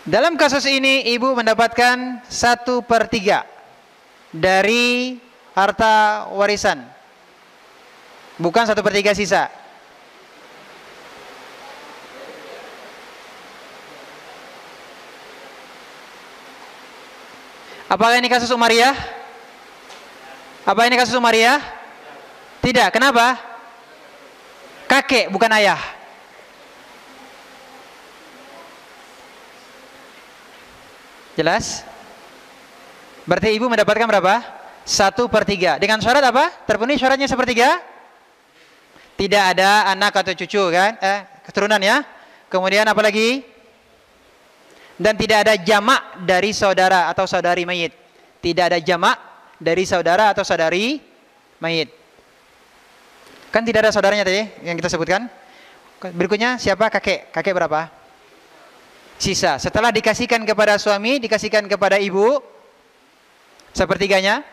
Dalam kasus ini ibu mendapatkan 1/3 dari harta warisan, bukan 1/3 sisa. Apakah ini kasus Umayyah? Apa ini kasus Umayyah? Tidak. Kenapa? Kakek bukan ayah. Jelas? Berarti ibu mendapatkan berapa? 1/3. Dengan syarat apa? Terpenuhi syaratnya 1/3? Tidak ada anak atau cucu kan? Keturunan ya. Kemudian apa lagi? Dan tidak ada jamak dari saudara atau saudari mayit. Tidak ada jamak dari saudara atau saudari mayit. Kan tidak ada saudaranya tadi yang kita sebutkan. Berikutnya siapa? Kakek. Kakek berapa? Sisa. Setelah dikasihkan kepada suami, dikasihkan kepada ibu 1/3-nya,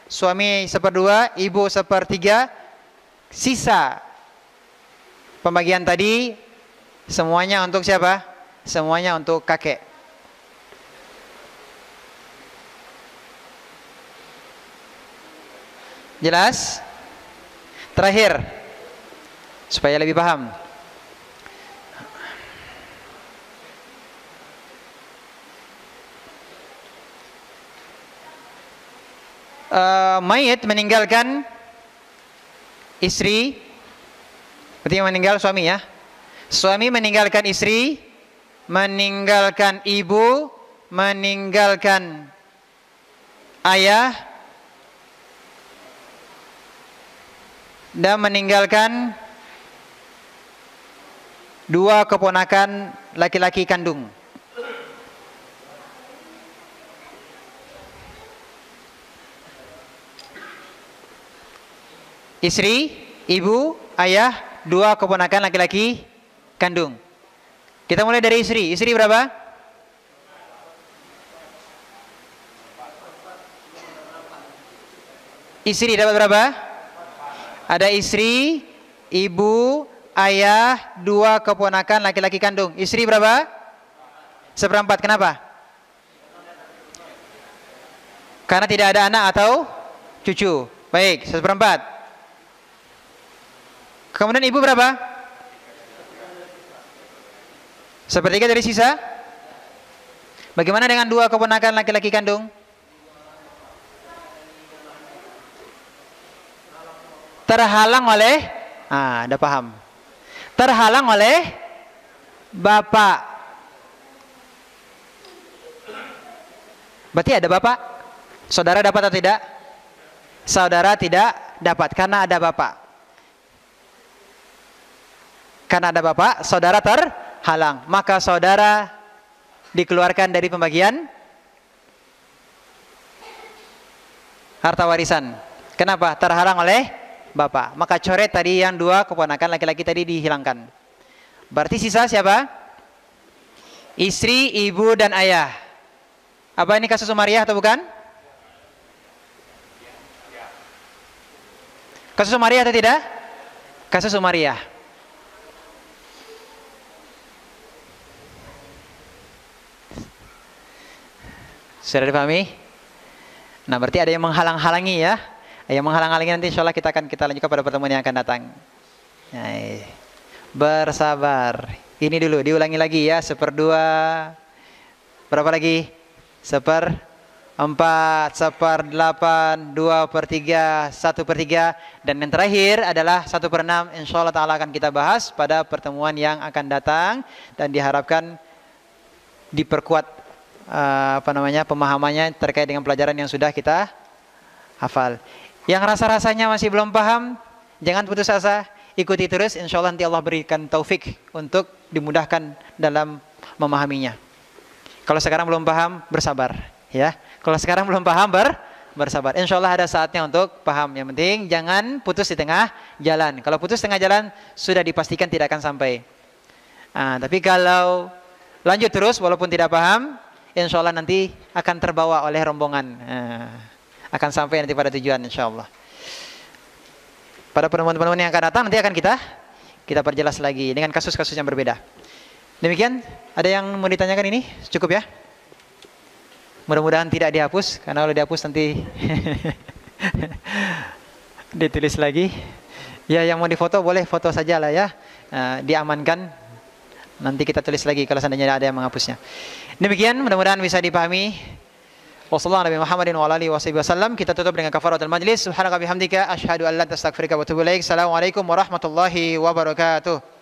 suami 1/2, ibu 1/3, sisa pembagian tadi semuanya untuk siapa? Semuanya untuk kakek. Jelas? Terakhir, supaya lebih paham. Mayit meninggalkan istri, berarti yang meninggal suami ya. Suami meninggalkan istri, meninggalkan ibu, meninggalkan ayah, dan meninggalkan 2 keponakan laki-laki kandung. Istri, ibu, ayah, 2 keponakan laki-laki kandung. Kita mulai dari istri. Istri berapa? Istri dapat berapa? Ada istri, ibu, ayah, 2 keponakan laki-laki kandung. Istri berapa? 1/4. Kenapa? Karena tidak ada anak atau cucu. Baik, 1/4. Kemudian ibu berapa? Sepertiga dari sisa. Bagaimana dengan 2 keponakan laki-laki kandung? Terhalang oleh, ada paham. Terhalang oleh bapak. Berarti ada bapak. Saudara dapat atau tidak? Saudara tidak dapat karena ada bapak. Karena ada bapak, saudara terhalang. Maka saudara dikeluarkan dari pembagian harta warisan. Kenapa? Terhalang oleh bapak. Maka coret tadi yang 2 keponakan laki-laki tadi dihilangkan. Berarti sisa siapa? Istri, ibu, dan ayah. Apa ini kasus Umariyah atau bukan? Kasus Umariyah atau tidak? Kasus Umariyah. Sudah dipahami? Nah, berarti ada yang menghalang-halangi ya. Yang menghalang-halangi nanti insya Allah kita lanjutkan pada pertemuan yang akan datang. Nah, bersabar. Ini dulu, diulangi lagi ya. 1/2. Berapa lagi? 1/4, 1/8, 2/3, 1/3. Dan yang terakhir adalah 1/6. Insya Allah ta'ala akan kita bahas pada pertemuan yang akan datang. Dan diharapkan diperkuat pemahamannya terkait dengan pelajaran yang sudah kita hafal. Yang rasa-rasanya masih belum paham, jangan putus asa, ikuti terus, insya Allah nanti Allah berikan taufik untuk dimudahkan dalam memahaminya. Kalau sekarang belum paham, bersabar ya. Kalau sekarang belum paham, bersabar. Insya Allah ada saatnya untuk paham. Yang penting jangan putus di tengah jalan. Kalau putus tengah jalan, sudah dipastikan tidak akan sampai. Tapi kalau lanjut terus walaupun tidak paham, insya Allah nanti akan terbawa oleh rombongan. Akan sampai nanti pada tujuan insya Allah. Pada pertemuan-pertemuan yang akan datang nanti akan kita perjelas lagi dengan kasus-kasus yang berbeda. Demikian, ada yang mau ditanyakan ini? Cukup ya? Mudah-mudahan tidak dihapus, karena kalau dihapus nanti ditulis lagi. Ya, yang mau difoto boleh foto saja lah ya. Diamankan. Nanti kita tulis lagi kalau seandainya ada yang menghapusnya. Demikian, mudah-mudahan bisa dipahami. Wassalamualaikum warahmatullahi wabarakatuh. Kita tutup dengan kafaratul majlis. Subhanaka bihamdika asyhadu an la ilaha illa anta astaghfiruka wa atubu ilaik. Assalamualaikum warahmatullahi wabarakatuh.